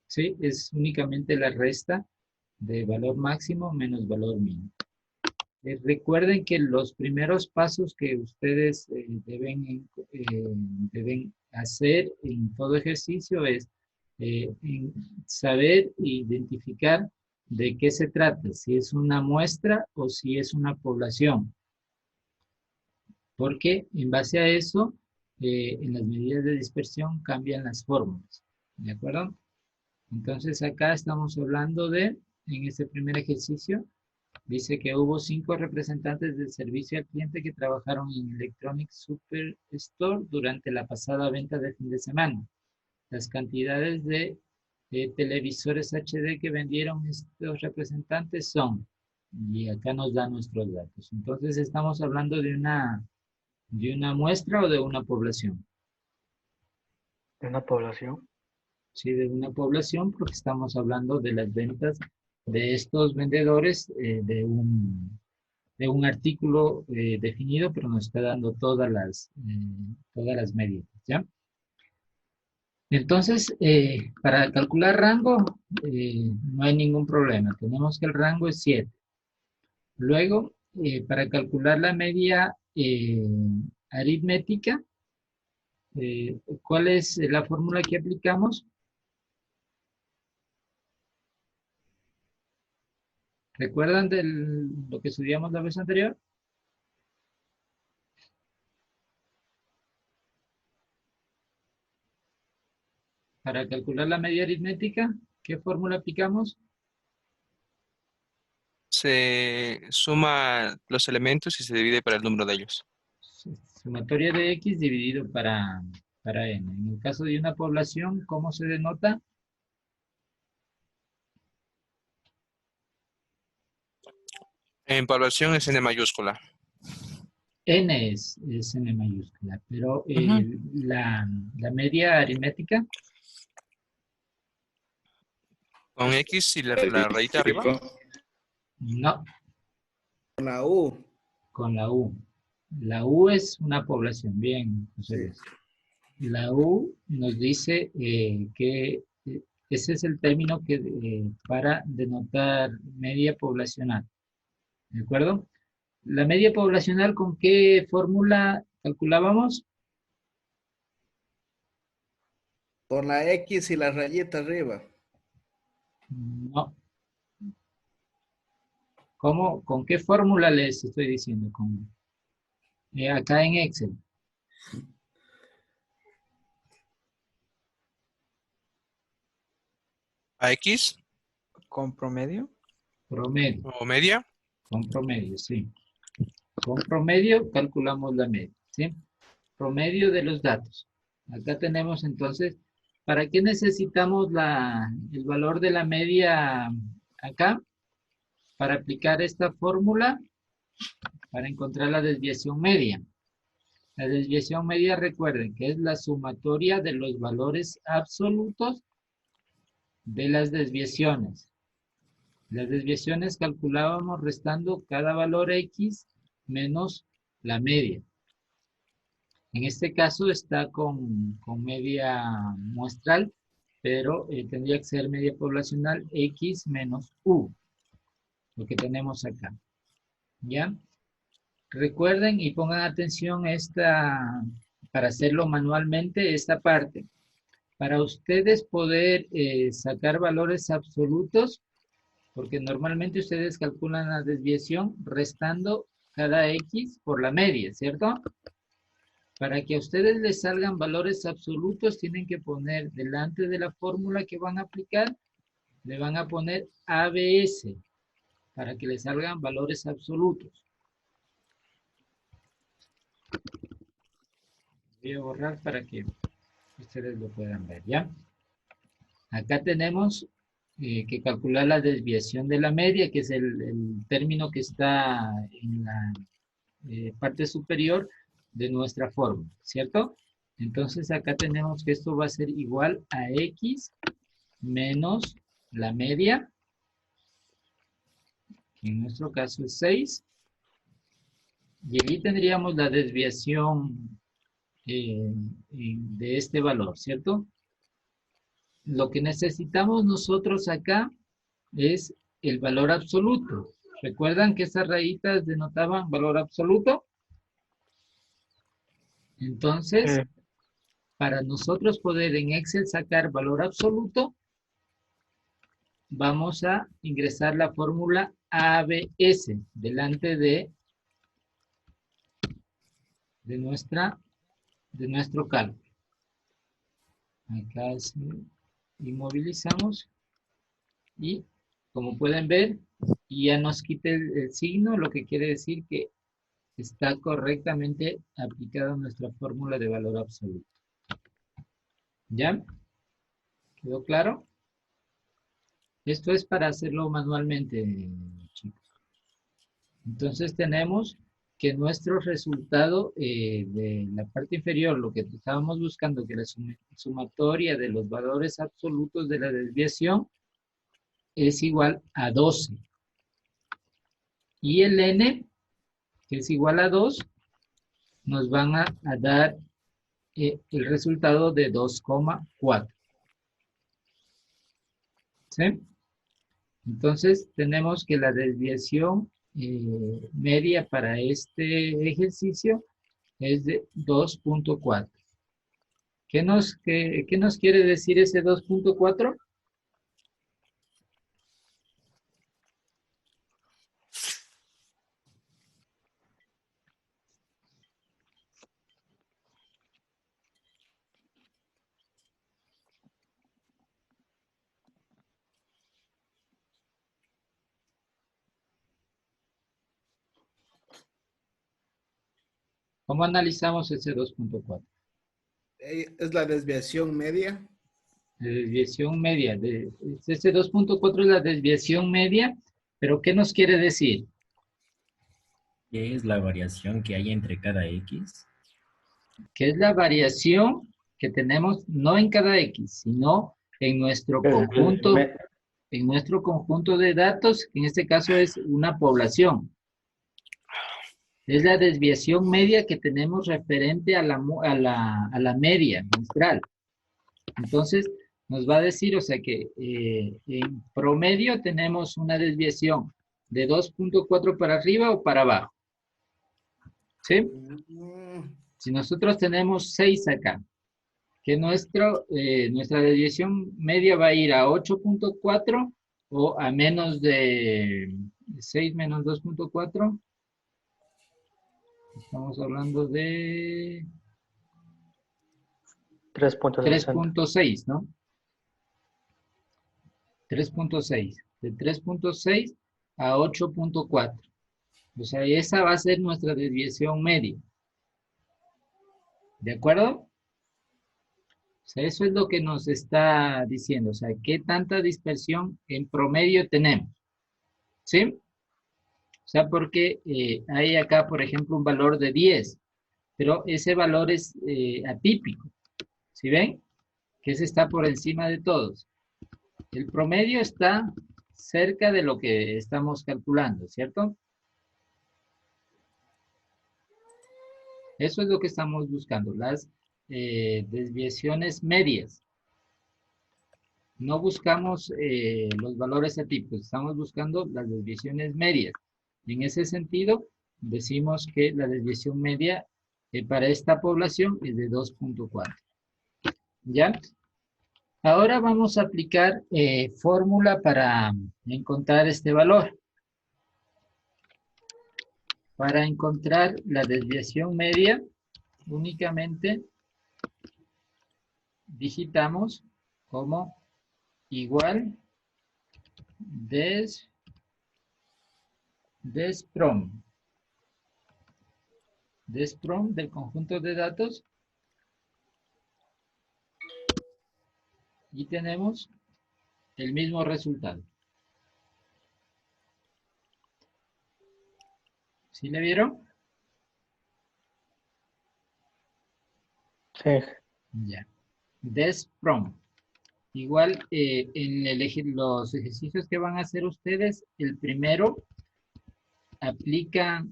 ¿Sí? Es únicamente la resta de valor máximo menos valor mínimo. Recuerden que los primeros pasos que ustedes deben hacer en todo ejercicio es saber e identificar de qué se trata, si es una muestra o si es una población. Porque en base a eso, en las medidas de dispersión cambian las fórmulas. ¿De acuerdo? Entonces acá estamos hablando en este primer ejercicio, dice que hubo 5 representantes del servicio al cliente que trabajaron en Electronic Superstore durante la pasada venta de fin de semana. Las cantidades de televisores HD que vendieron estos representantes son, y acá nos dan nuestros datos. Entonces estamos hablando de una muestra o de una población. ¿De una población? Sí, de una población porque estamos hablando de las ventas de estos vendedores de un artículo definido, pero nos está dando todas las medidas, ¿ya? Entonces, para calcular rango, no hay ningún problema. Tenemos que el rango es 7. Luego, para calcular la media aritmética, ¿Cuál es la fórmula que aplicamos? ¿Recuerdan de lo que estudiamos la vez anterior? Para calcular la media aritmética, ¿qué fórmula aplicamos? Se suma los elementos y se divide para el número de ellos. Sumatoria de X dividido para N. En el caso de una población, ¿cómo se denota? En población es N mayúscula. N es N mayúscula, pero Ujú. la media aritmética, Con X y la rayita arriba. no, Con la U. con la U. La U es una población, bien, José Sí. Luis. La U nos dice que ese es el término que para denotar media poblacional. ¿De acuerdo? La media poblacional, ¿con qué fórmula calculábamos? Con la X y la rayita arriba. No. ¿Cómo? ¿Con qué fórmula les estoy diciendo? Acá en Excel. A X ¿Con promedio? Promedio. o media. Con promedio, sí. Con promedio calculamos la media, ¿sí? Promedio de los datos. Acá tenemos entonces, ¿para qué necesitamos el valor de la media acá? Para aplicar esta fórmula, para encontrar la desviación media. La desviación media, recuerden que es la sumatoria de los valores absolutos de las desviaciones. Las desviaciones calculábamos restando cada valor X menos la media. En este caso está con media muestral, pero tendría que ser media poblacional X menos U, lo que tenemos acá. ¿Ya? Recuerden y pongan atención para hacerlo manualmente, esta parte. Para ustedes poder sacar valores absolutos, porque normalmente ustedes calculan la desviación restando cada X por la media, ¿cierto? Para que a ustedes les salgan valores absolutos, tienen que poner delante de la fórmula que van a aplicar, le van a poner ABS, para que les salgan valores absolutos. Voy a borrar para que ustedes lo puedan ver, ¿ya? Acá tenemos que calcular la desviación de la media, que es el término que está en la parte superior de nuestra fórmula, ¿cierto? Entonces acá tenemos que esto va a ser igual a X menos la media, que en nuestro caso es 6, y aquí tendríamos la desviación de este valor, ¿cierto? Lo que necesitamos nosotros acá es el valor absoluto. ¿Recuerdan que esas rayitas denotaban valor absoluto? Entonces, para nosotros poder en Excel sacar valor absoluto, vamos a ingresar la fórmula ABS delante de nuestro cálculo. Acá inmovilizamos y como pueden ver, ya nos quita el signo, lo que quiere decir que está correctamente aplicada nuestra fórmula de valor absoluto. ¿Ya? ¿Quedó claro? Esto es para hacerlo manualmente, chicos. Entonces tenemos que nuestro resultado de la parte inferior, lo que estábamos buscando, que la sumatoria de los valores absolutos de la desviación es igual a 12. Y el n, que es igual a 2, nos van a dar el resultado de 2,4. ¿Sí? Entonces tenemos que la desviación media para este ejercicio es de 2,4. ¿Qué nos quiere decir ese 2.4? ¿Cómo analizamos ese 2.4? Es la desviación media. La desviación media. Ese 2.4 es la desviación media, pero ¿qué nos quiere decir? ¿Qué es la variación que hay entre cada X? Que es la variación que tenemos no en cada X, sino en nuestro conjunto de datos, que en este caso es una población. Es la desviación media que tenemos referente a la media muestral. Entonces, nos va a decir, o sea que en promedio tenemos una desviación de 2.4 para arriba o para abajo. ¿Sí? Si nosotros tenemos 6 acá, que nuestra desviación media va a ir a 8.4 o a menos de 6 menos 2.4. Estamos hablando de 3.60. 3.6, ¿no? 3.6. De 3.6 a 8.4. O sea, esa va a ser nuestra desviación media. ¿De acuerdo? O sea, eso es lo que nos está diciendo. O sea, ¿qué tanta dispersión en promedio tenemos? ¿Sí? O sea, porque hay acá, por ejemplo, un valor de 10, pero ese valor es atípico. ¿Sí ven? Que ese está por encima de todos. El promedio está cerca de lo que estamos calculando, ¿cierto? Eso es lo que estamos buscando, las desviaciones medias. No buscamos los valores atípicos, estamos buscando las desviaciones medias. En ese sentido, decimos que la desviación media para esta población es de 2.4. ¿Ya? Ahora vamos a aplicar fórmula para encontrar este valor. Para encontrar la desviación media, únicamente digitamos como igual desprom del conjunto de datos y tenemos el mismo resultado. ¿Sí le vieron? Sí. Ya. Desprom. Igual en los ejercicios que van a hacer ustedes, el primero aplica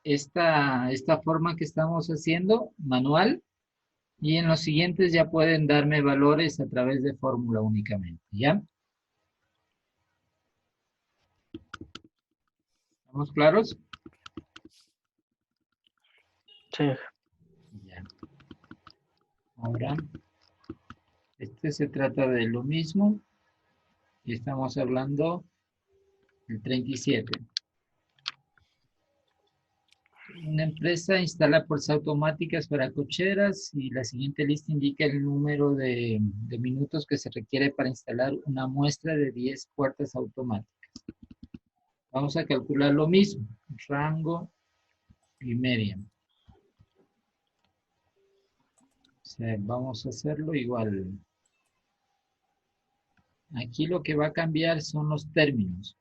esta forma que estamos haciendo, manual, y en los siguientes ya pueden darme valores a través de fórmula únicamente, ¿ya? ¿Estamos claros? Sí. Ya. Ahora, se trata de lo mismo, y estamos hablando del 37. Una empresa instala puertas automáticas para cocheras y la siguiente lista indica el número de minutos que se requiere para instalar una muestra de 10 puertas automáticas. Vamos a calcular lo mismo, rango y media. O sea, vamos a hacerlo igual. Aquí lo que va a cambiar son los términos.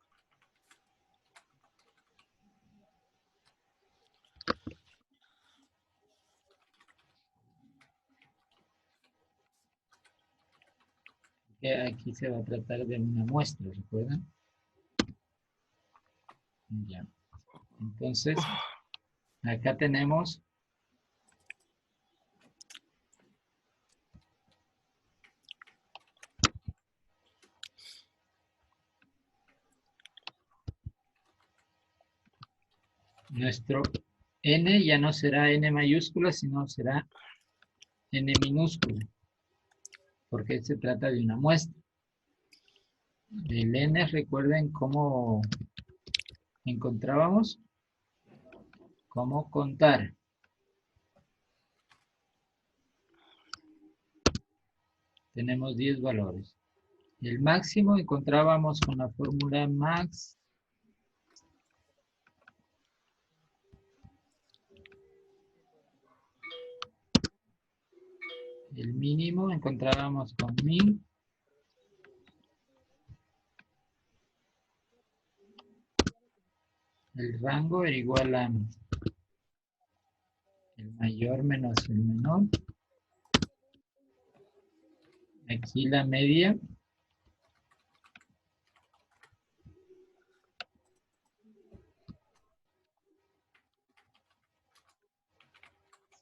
Aquí se va a tratar de una muestra, ¿recuerdan? Ya. Entonces, acá tenemos nuestro n, ya no será n mayúscula, sino será n minúsculo, porque se trata de una muestra. El n, recuerden cómo encontrábamos, cómo contar. Tenemos 10 valores. El máximo encontrábamos con la fórmula max. El mínimo encontrábamos con min. El rango era igual a el mayor menos el menor. Aquí la media.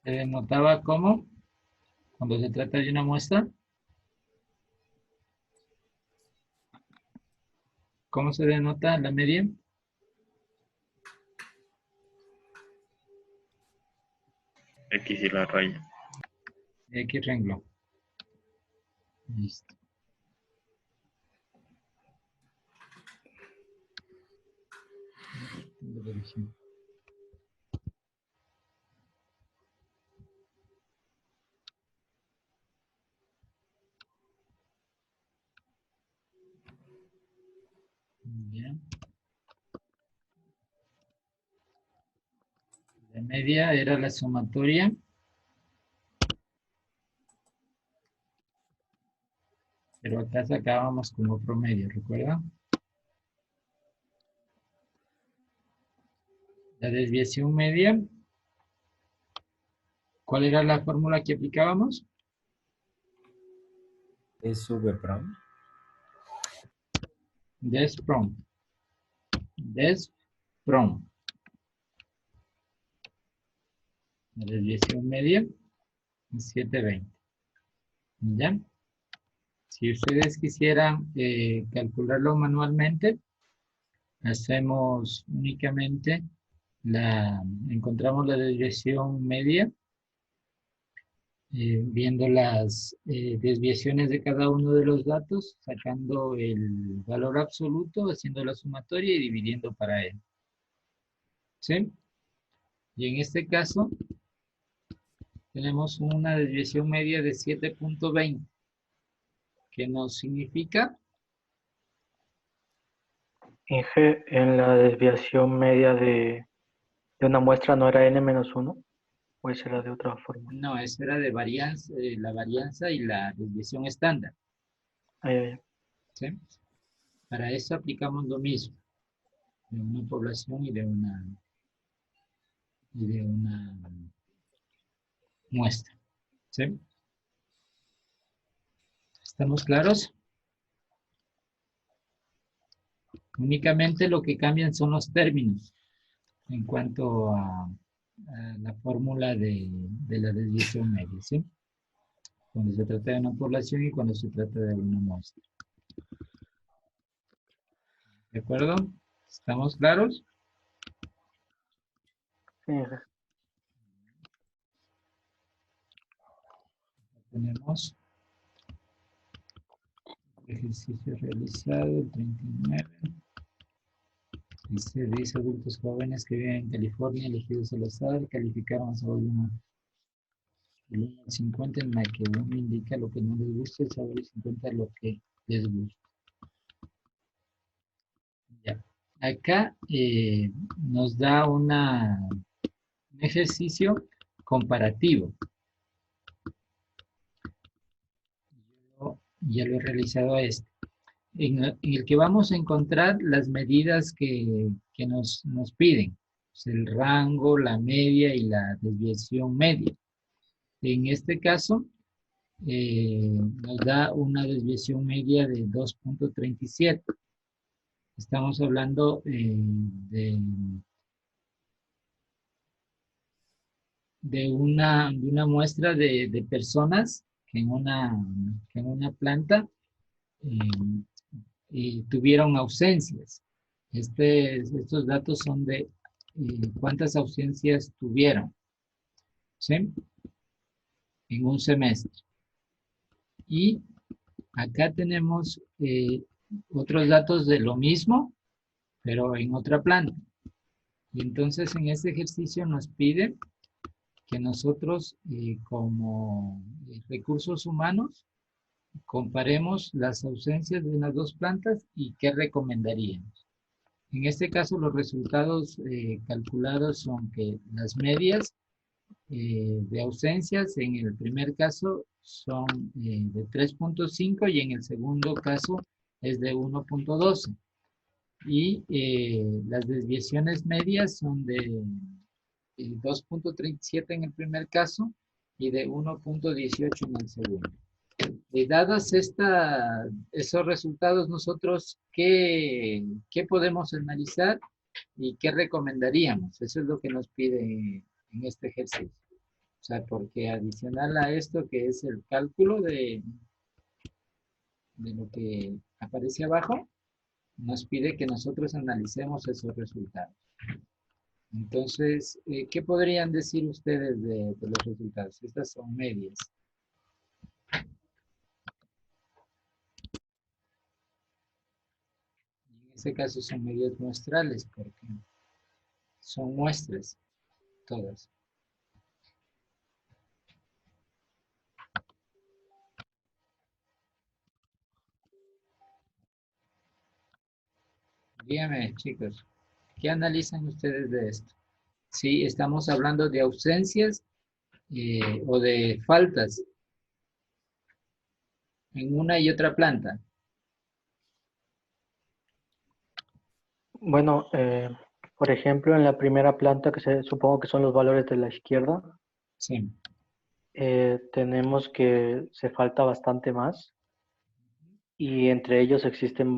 Se denotaba como, cuando se trata de una muestra, ¿cómo se denota la media? X y la raya. X renglón. Listo. Bien. La media era la sumatoria. Pero acá sacábamos como promedio, ¿recuerda? La desviación media. ¿Cuál era la fórmula que aplicábamos? Es V'. Desprom. Desprom. La desviación media es 720. ¿Ya? Si ustedes quisieran calcularlo manualmente, hacemos únicamente encontramos la desviación media, viendo las desviaciones de cada uno de los datos, sacando el valor absoluto, haciendo la sumatoria y dividiendo para él. ¿Sí? Y en este caso, tenemos una desviación media de 7.20, que nos significa... En la desviación media de una muestra no era n-1, o esa era de otra forma. No, esa era de varianza, la varianza y la desviación estándar. Ahí, ahí. ¿Sí? Para eso aplicamos lo mismo, de una población y de una muestra. ¿Sí? ¿Estamos claros? Únicamente lo que cambian son los términos en cuanto a la fórmula de la desviación media, ¿sí? Cuando se trata de una población y cuando se trata de una muestra. ¿De acuerdo? ¿Estamos claros? Sí, Tenemos ejercicio realizado, el 39. Dice 10 adultos jóvenes que viven en California, elegidos al azar, calificaron a sabor del 1 al 50, en la que 1 indica lo que no les gusta, el sabor y 50 lo que les gusta. Ya. Acá nos da un ejercicio comparativo. Yo ya lo he realizado en el que vamos a encontrar las medidas que nos piden. Pues el rango, la media y la desviación media. En este caso, nos da una desviación media de 2.37. Estamos hablando de una muestra de personas que en una planta tuvieron ausencias. Estos datos son de cuántas ausencias tuvieron. ¿Sí? en un semestre. Y acá tenemos otros datos de lo mismo, pero en otra planta. Y entonces en este ejercicio nos pide que nosotros como recursos humanos comparemos las ausencias de las dos plantas y qué recomendaríamos. En este caso los resultados calculados son que las medias de ausencias en el primer caso son de 3.5 y en el segundo caso es de 1.12. Y las desviaciones medias son de 2.37 en el primer caso y de 1.18 en el segundo. Dadas esos resultados, nosotros, ¿qué podemos analizar y qué recomendaríamos? Eso es lo que nos pide en este ejercicio. O sea, porque adicional a esto, que es el cálculo de lo que aparece abajo, nos pide que nosotros analicemos esos resultados. Entonces, ¿qué podrían decir ustedes de los resultados? Estas son medias. En este caso son medias muestrales porque son muestras todas. Díganme, chicos, ¿qué analizan ustedes de esto? Sí, estamos hablando de ausencias o de faltas en una y otra planta. Bueno, por ejemplo, en la primera planta, supongo que son los valores de la izquierda, Sí. tenemos que se falta bastante más y entre ellos existen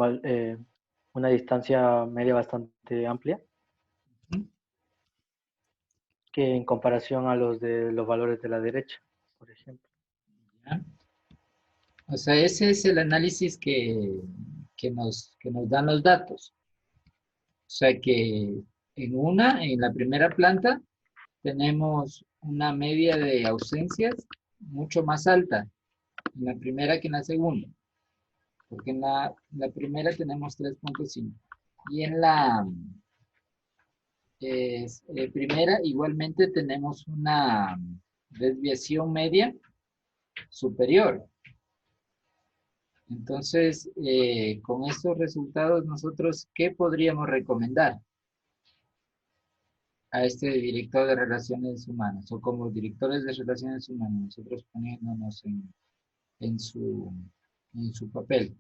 una distancia media bastante amplia que en comparación a los de los valores de la derecha, por ejemplo. ¿Ya? O sea, ese es el análisis que nos dan los datos. O sea que en la primera planta, tenemos una media de ausencias mucho más alta en la primera que en la segunda. Porque en la primera tenemos 3.5. Y en la primera igualmente tenemos una desviación media superior. Entonces, con estos resultados, nosotros, ¿qué podríamos recomendar a este director de relaciones humanas? O como directores de relaciones humanas, nosotros poniéndonos en su papel.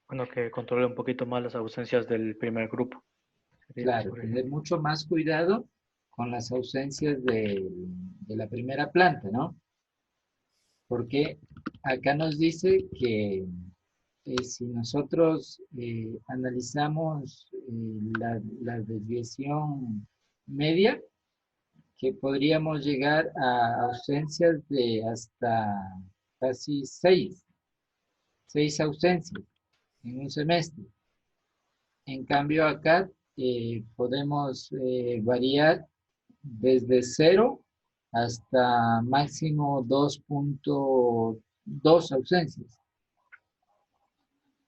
Bueno, que controle un poquito más las ausencias del primer grupo. Claro, tener mucho más cuidado con las ausencias de la primera planta, ¿no? Porque acá nos dice que si nosotros analizamos la desviación media, que podríamos llegar a ausencias de hasta casi 6 ausencias en un semestre. En cambio acá podemos variar desde 0 hasta máximo 2.2 ausencias.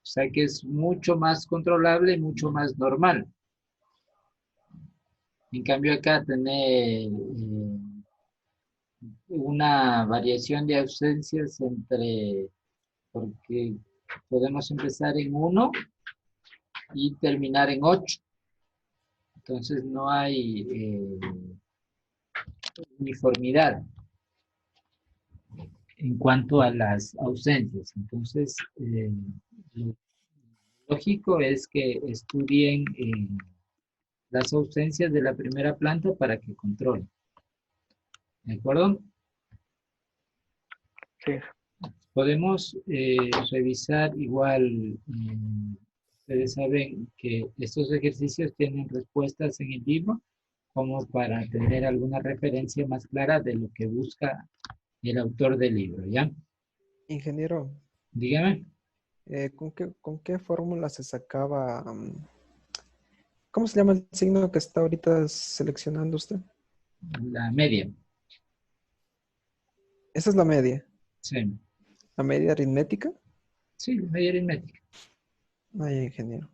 O sea que es mucho más controlable y mucho más normal. En cambio acá tener una variación de ausencias porque podemos empezar en 1 y terminar en 8. Entonces no hay uniformidad en cuanto a las ausencias. Entonces, lo lógico es que estudien las ausencias de la primera planta para que controlen. ¿De acuerdo? Sí. Podemos revisar igual, ustedes saben que estos ejercicios tienen respuestas en el libro, como para tener alguna referencia más clara de lo que busca el autor del libro, ¿ya? Ingeniero, Dígame. ¿con qué fórmula se sacaba? ¿Cómo se llama el signo que está ahorita seleccionando usted? La media. Esa es la media. Sí, La media aritmética. sí, la media aritmética. Ay, ingeniero.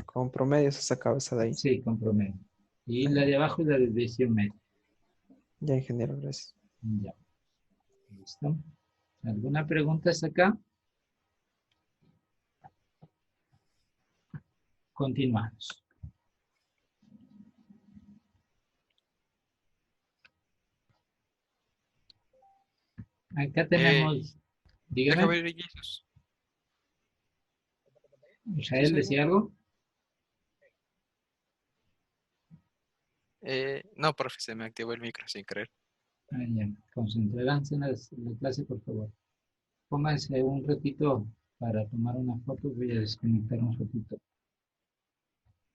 Con promedio se sacaba esa de ahí. Sí, con promedio. Y Ay, la de abajo es la desviación media. ya, ingeniero, gracias. Ya, listo. ¿Alguna pregunta hasta acá? Continuamos. Acá tenemos, Ya dígame, acabé, Jesús. ¿Sí, Israel, soy yo? ¿decía algo? No, profe, se me activó el micro sin querer. Ah, ya. Concentrarse en la clase, por favor. Pónganse un ratito para tomar una foto. Voy a desconectar un ratito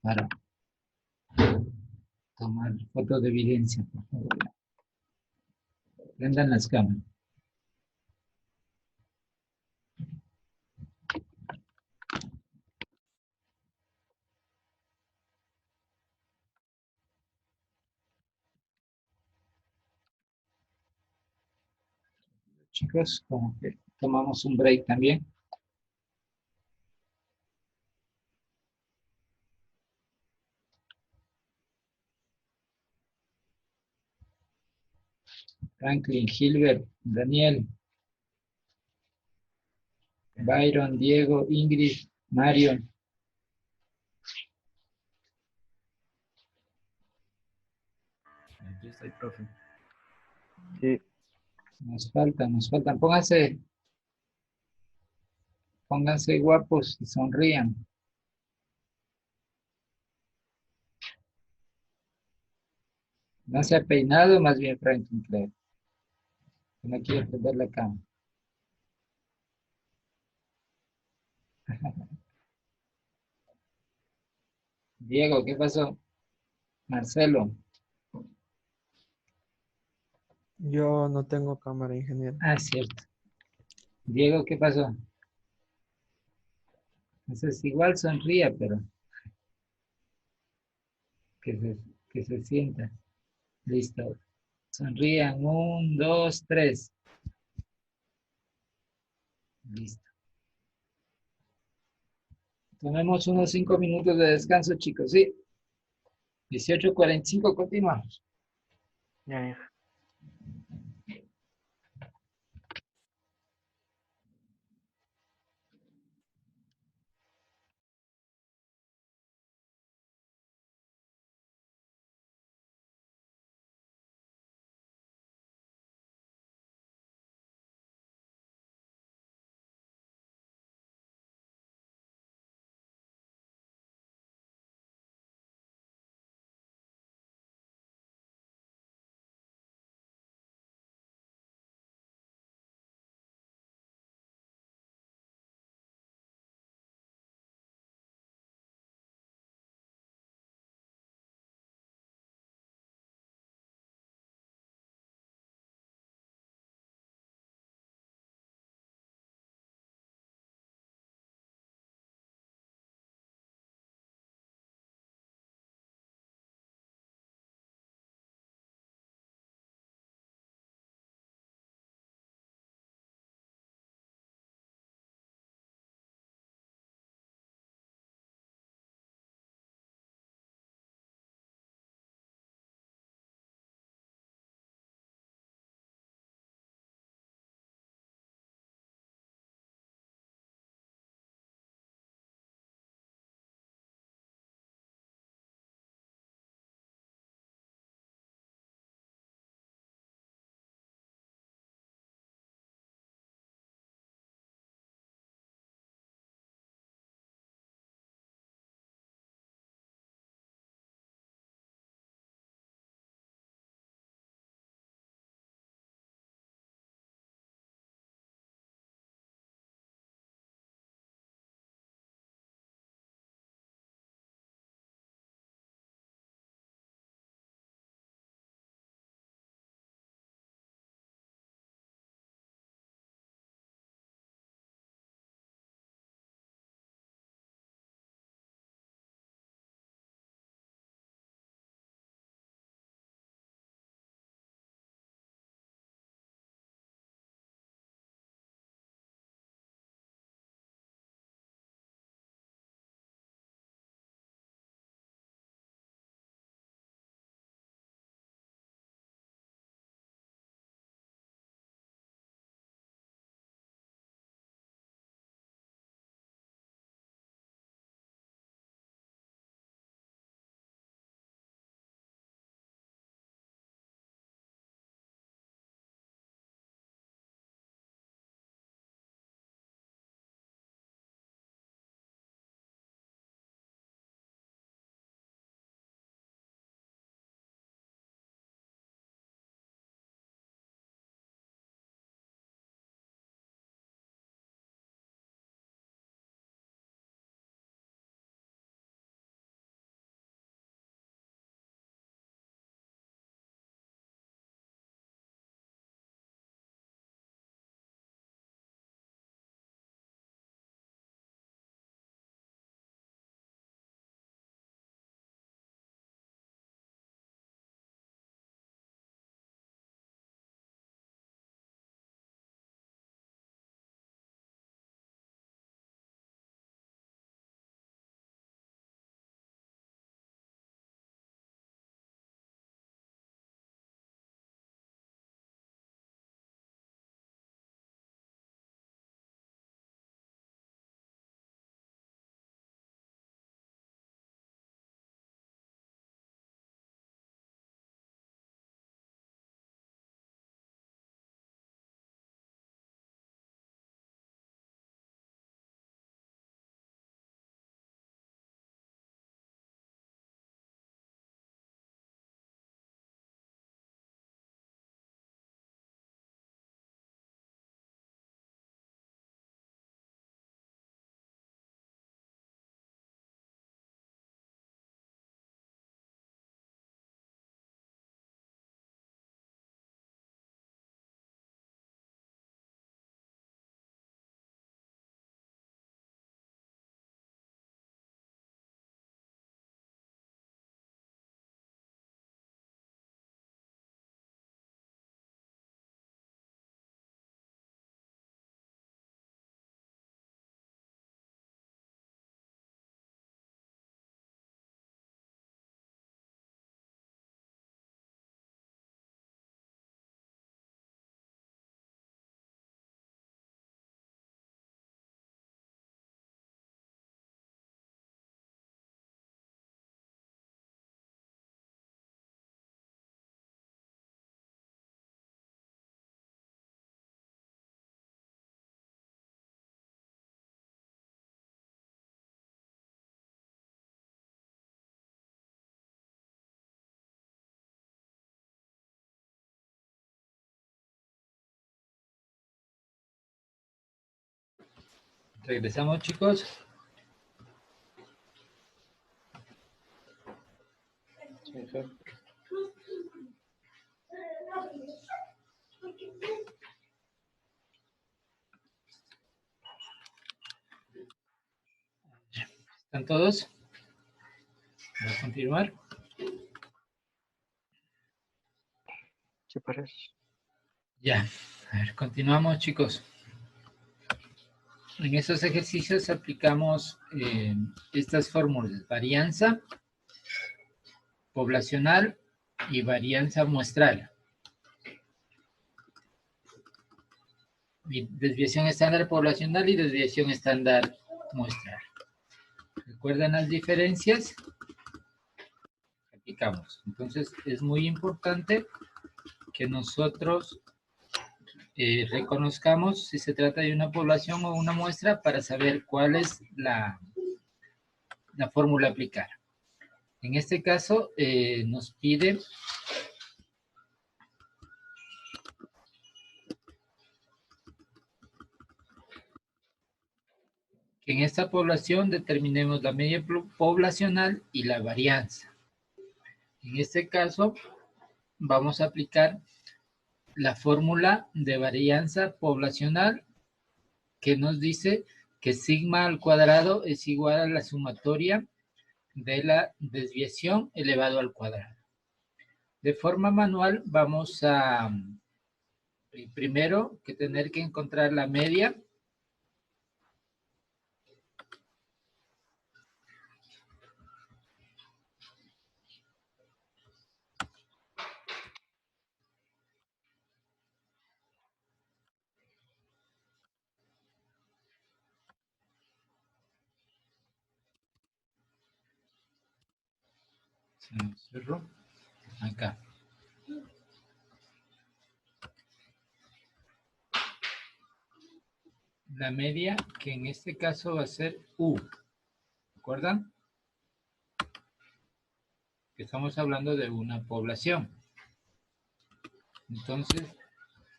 para tomar fotos de evidencia, por favor. Prendan las cámaras. Chicos, como que tomamos un break también. Franklin, Gilbert, Daniel, Byron, Diego, Ingrid, Marion. Aquí estoy, profe. Sí, Nos faltan. Pónganse guapos y sonrían. No se ha peinado, más bien Franklin, creo. No quiere prender la cámara. Diego, ¿qué pasó? Marcelo. Yo no tengo cámara, ingeniero. Ah, cierto. Diego, ¿qué pasó? Entonces, igual sonría, pero que se, que se sienta. Listo. Sonrían. 1, 2, 3. Listo. Tomemos unos 5 minutos de descanso, chicos. Sí. 18:45, continuamos. ya. Regresamos, chicos. ¿Están todos? ¿Vamos a continuar? ¿Qué parece? Ya. A ver, continuamos, chicos. En estos ejercicios aplicamos estas fórmulas: varianza poblacional y varianza muestral. Y desviación estándar poblacional y desviación estándar muestral. ¿Recuerdan las diferencias? Aplicamos. Entonces, es muy importante que nosotros reconozcamos si se trata de una población o una muestra para saber cuál es la fórmula a aplicar. En este caso, nos pide que en esta población determinemos la media poblacional y la varianza. En este caso, vamos a aplicar la fórmula de varianza poblacional que nos dice que sigma al cuadrado es igual a la sumatoria de la desviación elevado al cuadrado. De forma manual vamos a primero que tener que encontrar la media. Se me cerró. Acá. La media, que en este caso va a ser U. ¿Recuerdan? Que estamos hablando de una población. Entonces,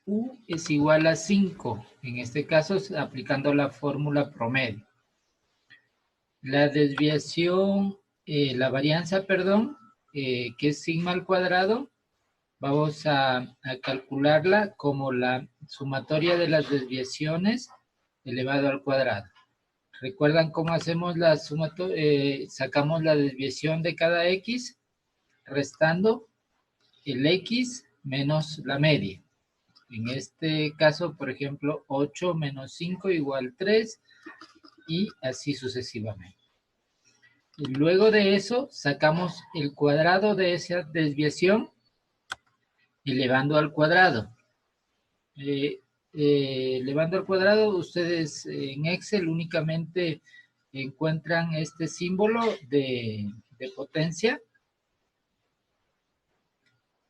U es igual a 5. En este caso, aplicando la fórmula promedio. La desviación, la varianza, perdón, que es sigma al cuadrado, vamos a calcularla como la sumatoria de las desviaciones elevado al cuadrado. ¿Recuerdan cómo hacemos la sumatoria? Sacamos la desviación de cada X, restando el X menos la media. En este caso, por ejemplo, 8 menos 5 igual 3 y así sucesivamente. Y luego de eso, sacamos el cuadrado de esa desviación elevando al cuadrado. Elevando al cuadrado, ustedes en Excel únicamente encuentran este símbolo de potencia.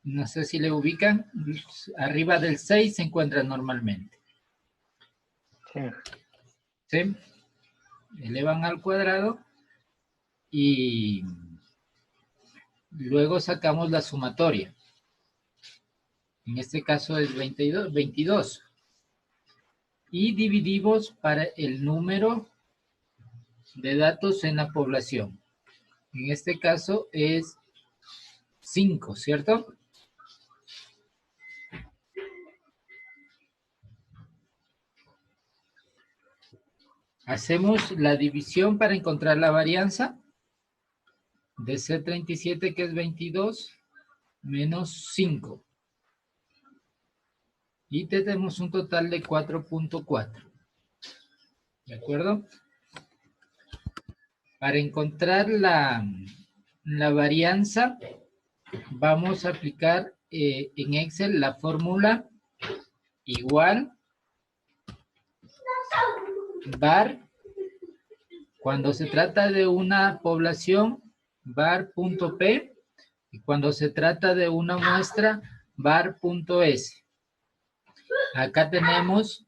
No sé si le ubican. Arriba del 6 se encuentra normalmente. Sí. ¿Sí? Elevan al cuadrado y luego sacamos la sumatoria. En este caso es 22. Y dividimos para el número de datos en la población. En este caso es 5, ¿cierto? Hacemos la división para encontrar la varianza de C37, que es 22, menos 5. Y tenemos un total de 4.4. ¿De acuerdo? Para encontrar la varianza, vamos a aplicar en Excel la fórmula igual var, cuando se trata de una población, var.p, y cuando se trata de una muestra, var.s. Acá tenemos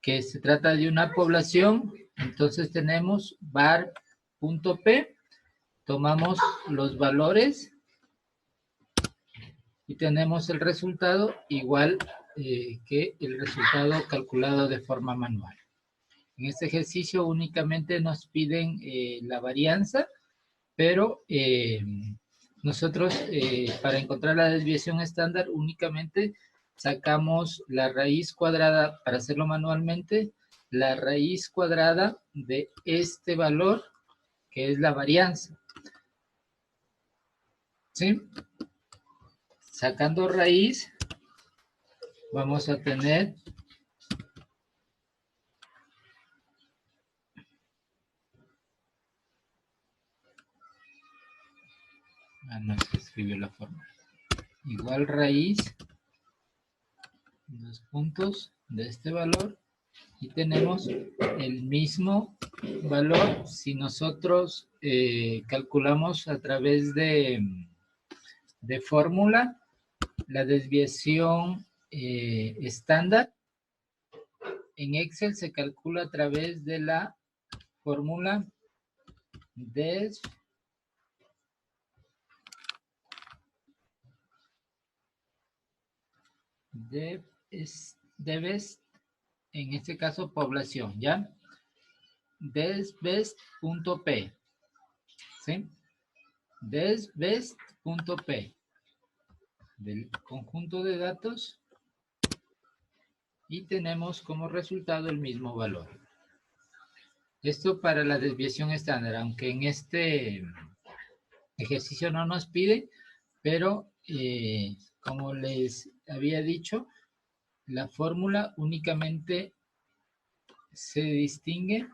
que se trata de una población, entonces tenemos var.p, tomamos los valores y tenemos el resultado igual que el resultado calculado de forma manual. En este ejercicio únicamente nos piden la varianza, pero nosotros para encontrar la desviación estándar únicamente sacamos la raíz cuadrada, para hacerlo manualmente, la raíz cuadrada de este valor, que es la varianza. ¿Sí? Sacando raíz, vamos a tener no se escribió la fórmula. Igual raíz, 2 puntos de este valor, y tenemos el mismo valor si nosotros calculamos a través de fórmula la desviación estándar. En Excel se calcula a través de la fórmula DESV DESV, en este caso población, ¿ya? DESVEST.p, ¿sí? DESVEST.p del conjunto de datos, y tenemos como resultado el mismo valor. Esto para la desviación estándar, aunque en este ejercicio no nos pide, pero como les había dicho, la fórmula únicamente se distingue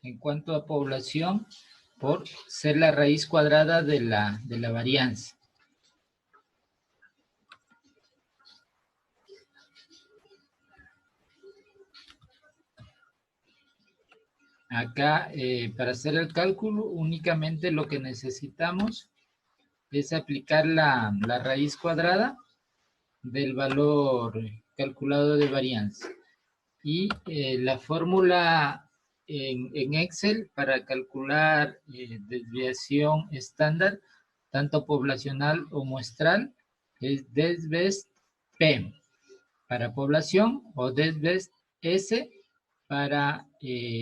en cuanto a población por ser la raíz cuadrada de la varianza. Acá, para hacer el cálculo, únicamente lo que necesitamos es aplicar la raíz cuadrada del valor calculado de varianza. Y la fórmula en Excel para calcular desviación estándar, tanto poblacional o muestral, es DESVEST-P para población o DESVEST-S para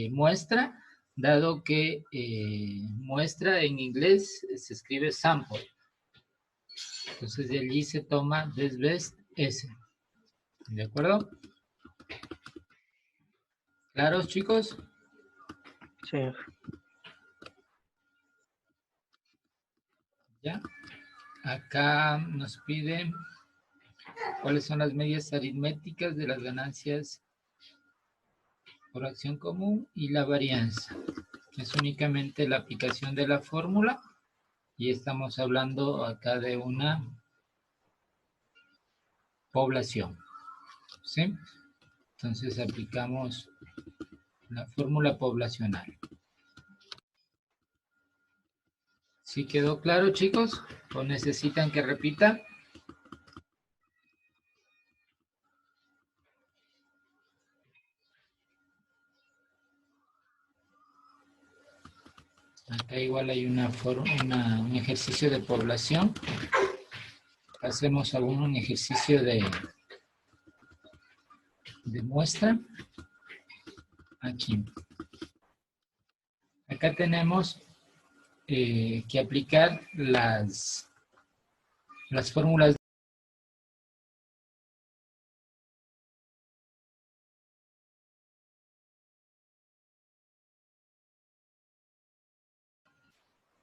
muestra, dado que muestra en inglés se escribe sample. Entonces de allí se toma DESVEST-S. ¿De acuerdo? ¿Claros, chicos? Sí. ¿Ya? Acá nos piden cuáles son las medias aritméticas de las ganancias por acción común y la varianza. Es únicamente la aplicación de la fórmula y estamos hablando acá de una población. ¿Sí? Entonces aplicamos la fórmula poblacional. ¿Sí quedó claro, chicos? ¿O necesitan que repita? Acá igual hay un ejercicio de población. Hacemos un ejercicio de muestra. Aquí. Acá tenemos que aplicar las fórmulas.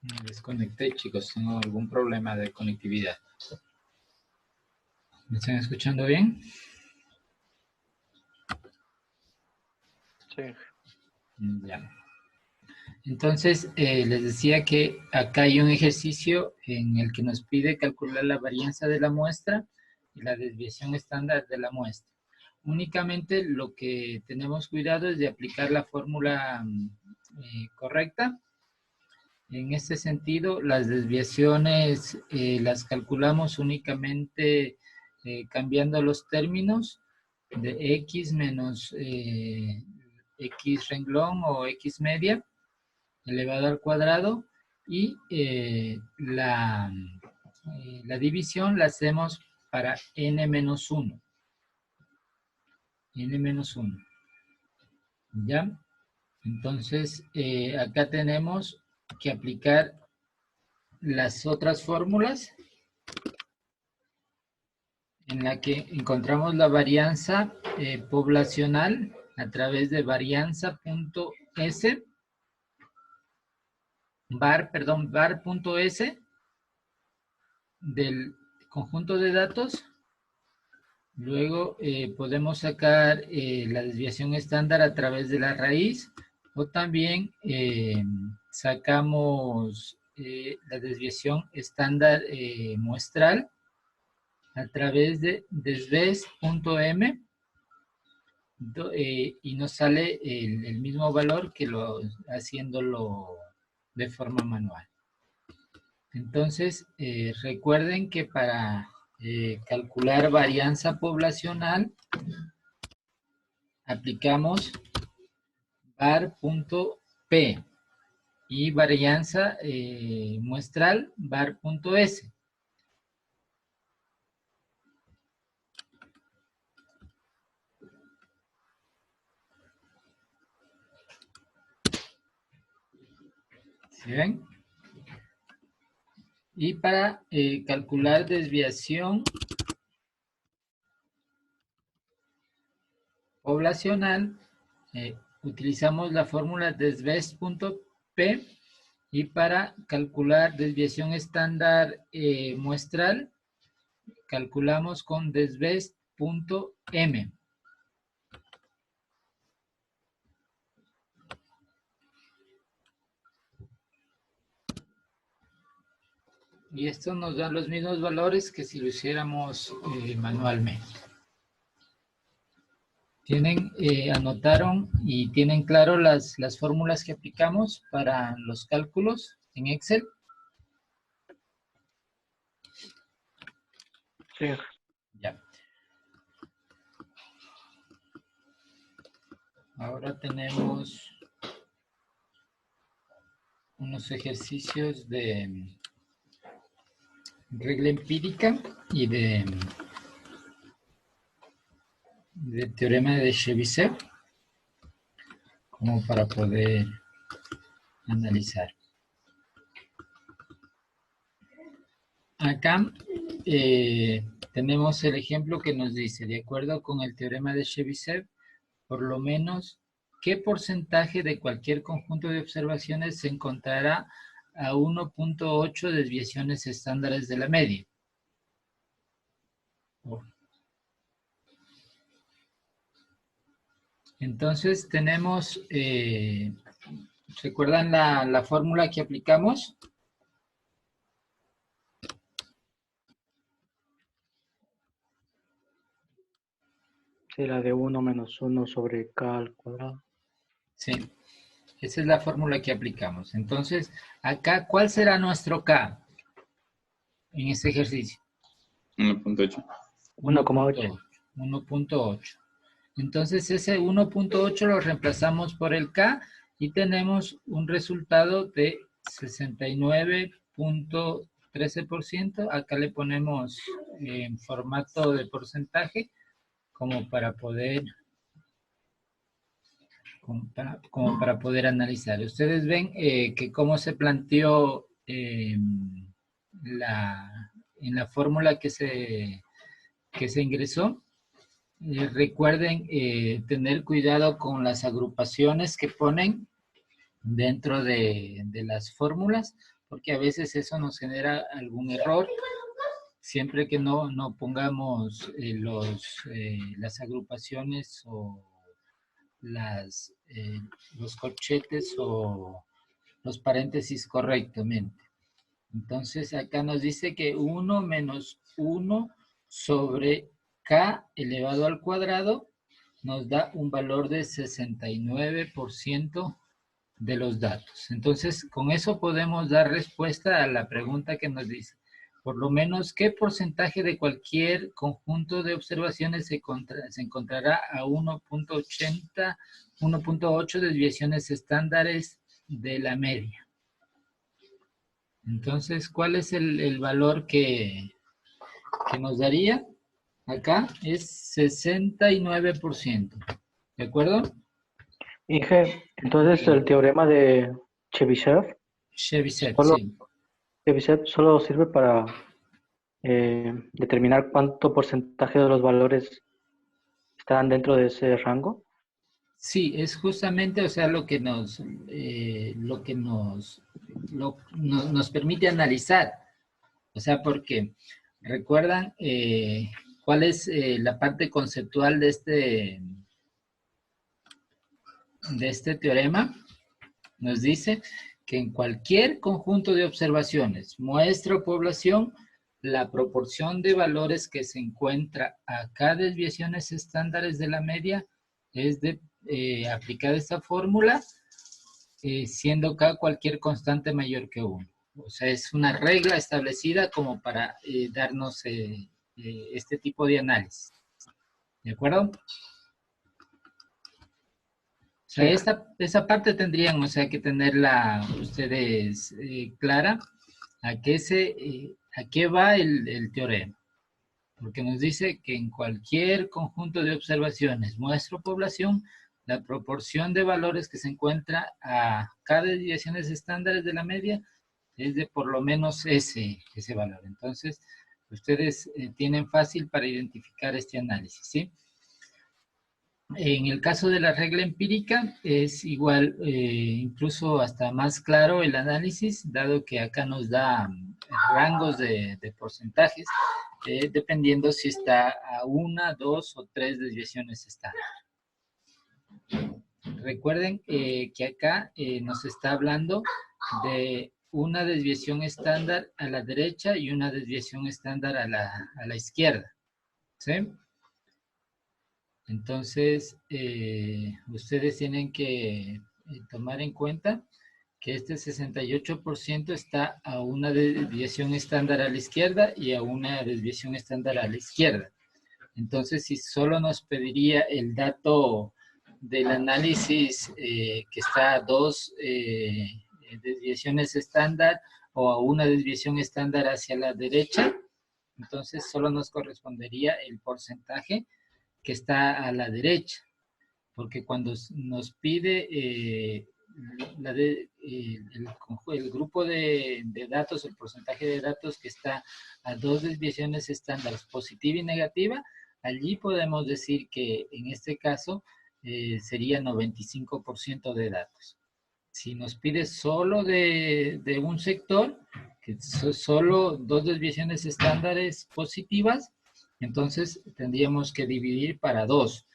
Me desconecté, chicos, tengo algún problema de conectividad. ¿Me están escuchando bien? Sí. Ya. Entonces, les decía que acá hay un ejercicio en el que nos pide calcular la varianza de la muestra y la desviación estándar de la muestra. Únicamente lo que tenemos cuidado es de aplicar la fórmula correcta. En este sentido, las desviaciones las calculamos únicamente cambiando los términos de x menos x renglón o x media elevado al cuadrado, y la división la hacemos para n-1. n-1. ¿Ya? Entonces, acá tenemos que aplicar las otras fórmulas en la que encontramos la varianza poblacional a través de varianza.s, var.s del conjunto de datos. Luego podemos sacar la desviación estándar a través de la raíz, o también sacamos la desviación estándar muestral a través de desves.m y nos sale el mismo valor que haciéndolo de forma manual. Entonces, recuerden que para calcular varianza poblacional aplicamos var.p y varianza muestral var.s. ¿Sí ven? Y para calcular desviación poblacional, utilizamos la fórmula desves.p, y para calcular desviación estándar muestral, calculamos con desves.m. Y esto nos da los mismos valores que si lo hiciéramos manualmente. Anotaron y tienen claro las fórmulas que aplicamos para los cálculos en Excel. Sí. Ya. Ahora tenemos unos ejercicios de regla empírica y de teorema de Chebyshev, como para poder analizar. Acá tenemos el ejemplo que nos dice, de acuerdo con el teorema de Chebyshev, por lo menos, ¿qué porcentaje de cualquier conjunto de observaciones se encontrará a 1.8 desviaciones estándares de la media? Entonces tenemos, ¿recuerdan la fórmula que aplicamos? Sí, la de 1 menos 1 sobre k al cuadrado. Sí, esa es la fórmula que aplicamos. Entonces, acá, ¿cuál será nuestro k en este ejercicio? 1.8. 1,8. 1.8. Entonces, ese 1.8 lo reemplazamos por el k y tenemos un resultado de 69.13%. Acá le ponemos en formato de porcentaje como para poder analizar. Ustedes ven que cómo se planteó en la fórmula que se ingresó. Recuerden tener cuidado con las agrupaciones que ponen dentro de las fórmulas, porque a veces eso nos genera algún error. Siempre que no pongamos las agrupaciones o los corchetes o los paréntesis correctamente. Entonces acá nos dice que 1 menos 1 sobre k elevado al cuadrado nos da un valor de 69% de los datos. Entonces con eso podemos dar respuesta a la pregunta que nos dice, por lo menos, ¿qué porcentaje de cualquier conjunto de observaciones se encontrará a 1.8 desviaciones estándares de la media? Entonces, ¿cuál es el valor que nos daría? Acá es 69%. ¿De acuerdo? Inge, entonces el teorema de Chebyshev Chebyshev, solo, sí. Chebyshev solo sirve para determinar cuánto porcentaje de los valores están dentro de ese rango. Sí, es justamente, o sea, lo que nos permite analizar. O sea, porque recuerdan cuál es la parte conceptual de este teorema. Nos dice que en cualquier conjunto de observaciones, muestra o población, la proporción de valores que se encuentra a cada desviaciones estándares de la media es de aplicada esta fórmula, siendo K cualquier constante mayor que 1. O sea, es una regla establecida como para darnos este tipo de análisis. ¿De acuerdo? O sea, esa parte tendrían, o sea, que tenerla ustedes clara, a qué va el teorema. Porque nos dice que en cualquier conjunto de observaciones, muestra o población, la proporción de valores que se encuentra a cada desviaciones estándares de la media es de por lo menos ese valor. Entonces, ustedes tienen fácil para identificar este análisis, ¿sí? En el caso de la regla empírica es igual, incluso hasta más claro el análisis, dado que acá nos da rangos de porcentajes, dependiendo si está a 1, 2 o 3 desviaciones estándar. Recuerden que acá nos está hablando de una desviación estándar a la derecha y una desviación estándar a la izquierda, ¿sí? Entonces, ustedes tienen que tomar en cuenta que este 68% está a una desviación estándar a la izquierda y a una desviación estándar a la izquierda. Entonces, si solo nos pediría el dato del análisis que está a 2 desviaciones estándar o a una desviación estándar hacia la derecha, entonces solo nos correspondería el porcentaje que está a la derecha, porque cuando nos pide el grupo de datos, el porcentaje de datos que está a 2 desviaciones estándares, positiva y negativa, allí podemos decir que en este caso sería 95% de datos. Si nos pide solo de un sector, que solo 2 desviaciones estándares positivas, entonces tendríamos que dividir para 2.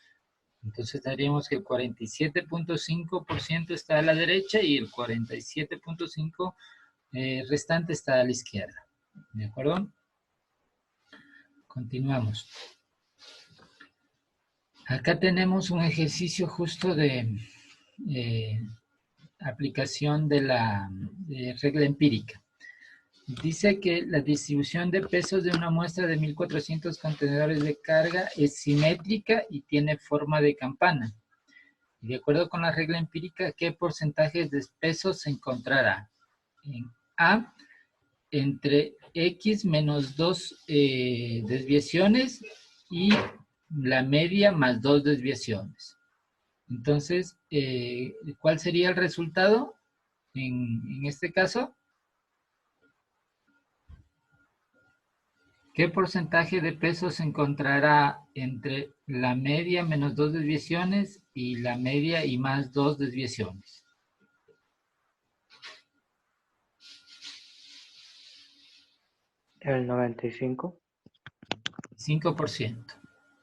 Entonces tendríamos que el 47.5% está a la derecha y el 47.5% restante está a la izquierda. ¿De acuerdo? Continuamos. Acá tenemos un ejercicio justo de aplicación de la regla empírica. Dice que la distribución de pesos de una muestra de 1.400 contenedores de carga es simétrica y tiene forma de campana. Y de acuerdo con la regla empírica, ¿qué porcentaje de pesos se encontrará? En A, entre X menos 2 desviaciones y la media más 2 desviaciones. Entonces, ¿cuál sería el resultado en este caso? ¿Qué porcentaje de peso se encontrará entre la media menos 2 desviaciones y la media y más 2 desviaciones? El 95. 5%.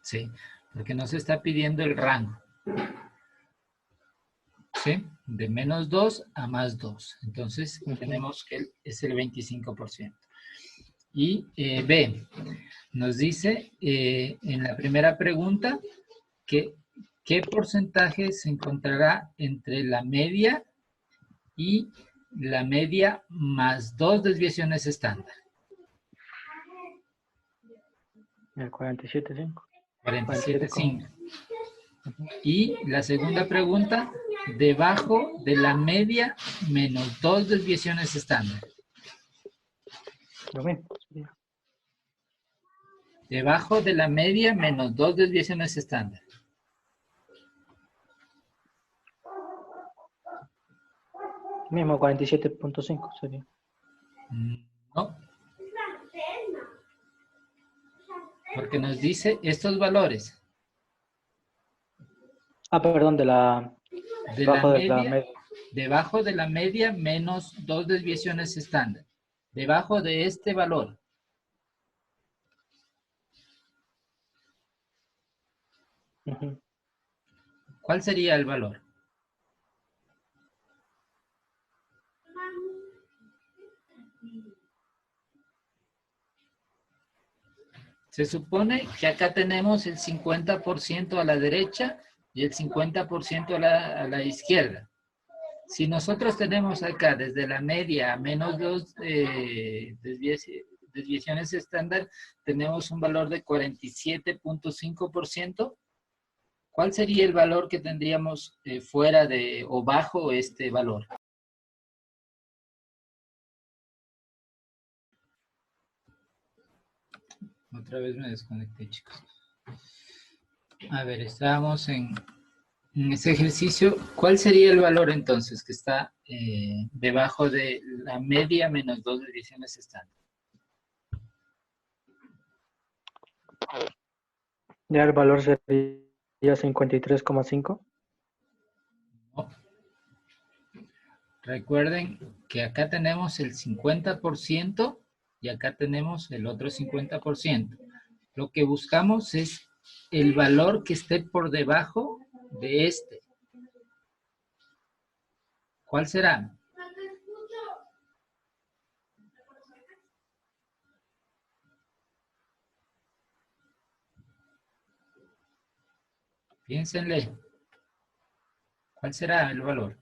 Sí, porque nos está pidiendo el rango. ¿Sí? De menos 2 a más 2. Entonces, tenemos que es el 25%. Y B, nos dice en la primera pregunta que qué porcentaje se encontrará entre la media y la media más 2 desviaciones estándar. El 47.5. 47.5. Y la segunda pregunta, debajo de la media menos 2 desviaciones estándar. Lo mismo. Debajo de la media menos 2 desviaciones estándar. Mismo 47.5 sería. No, porque nos dice estos valores Ah, perdón, de la debajo de la media, media. debajo de la media menos 2 desviaciones estándar. Debajo de este valor. Ujú. ¿Cuál sería el valor? Se supone que acá tenemos el 50% a la derecha y el 50% a la izquierda. Si nosotros tenemos acá desde la media a menos 2 desviaciones estándar, tenemos un valor de 47.5%. ¿Cuál sería el valor que tendríamos fuera de o bajo este valor? Otra vez me desconecté, chicos. A ver, estábamos en ese ejercicio. ¿Cuál sería el valor entonces que está debajo de la media menos 2 desviaciones estándar? Ya el valor sería 53,5. No. Recuerden que acá tenemos el 50% y acá tenemos el otro 50%. Lo que buscamos es el valor que esté por debajo de este. ¿Cuál será? Piénsenle. ¿Cuál será el valor?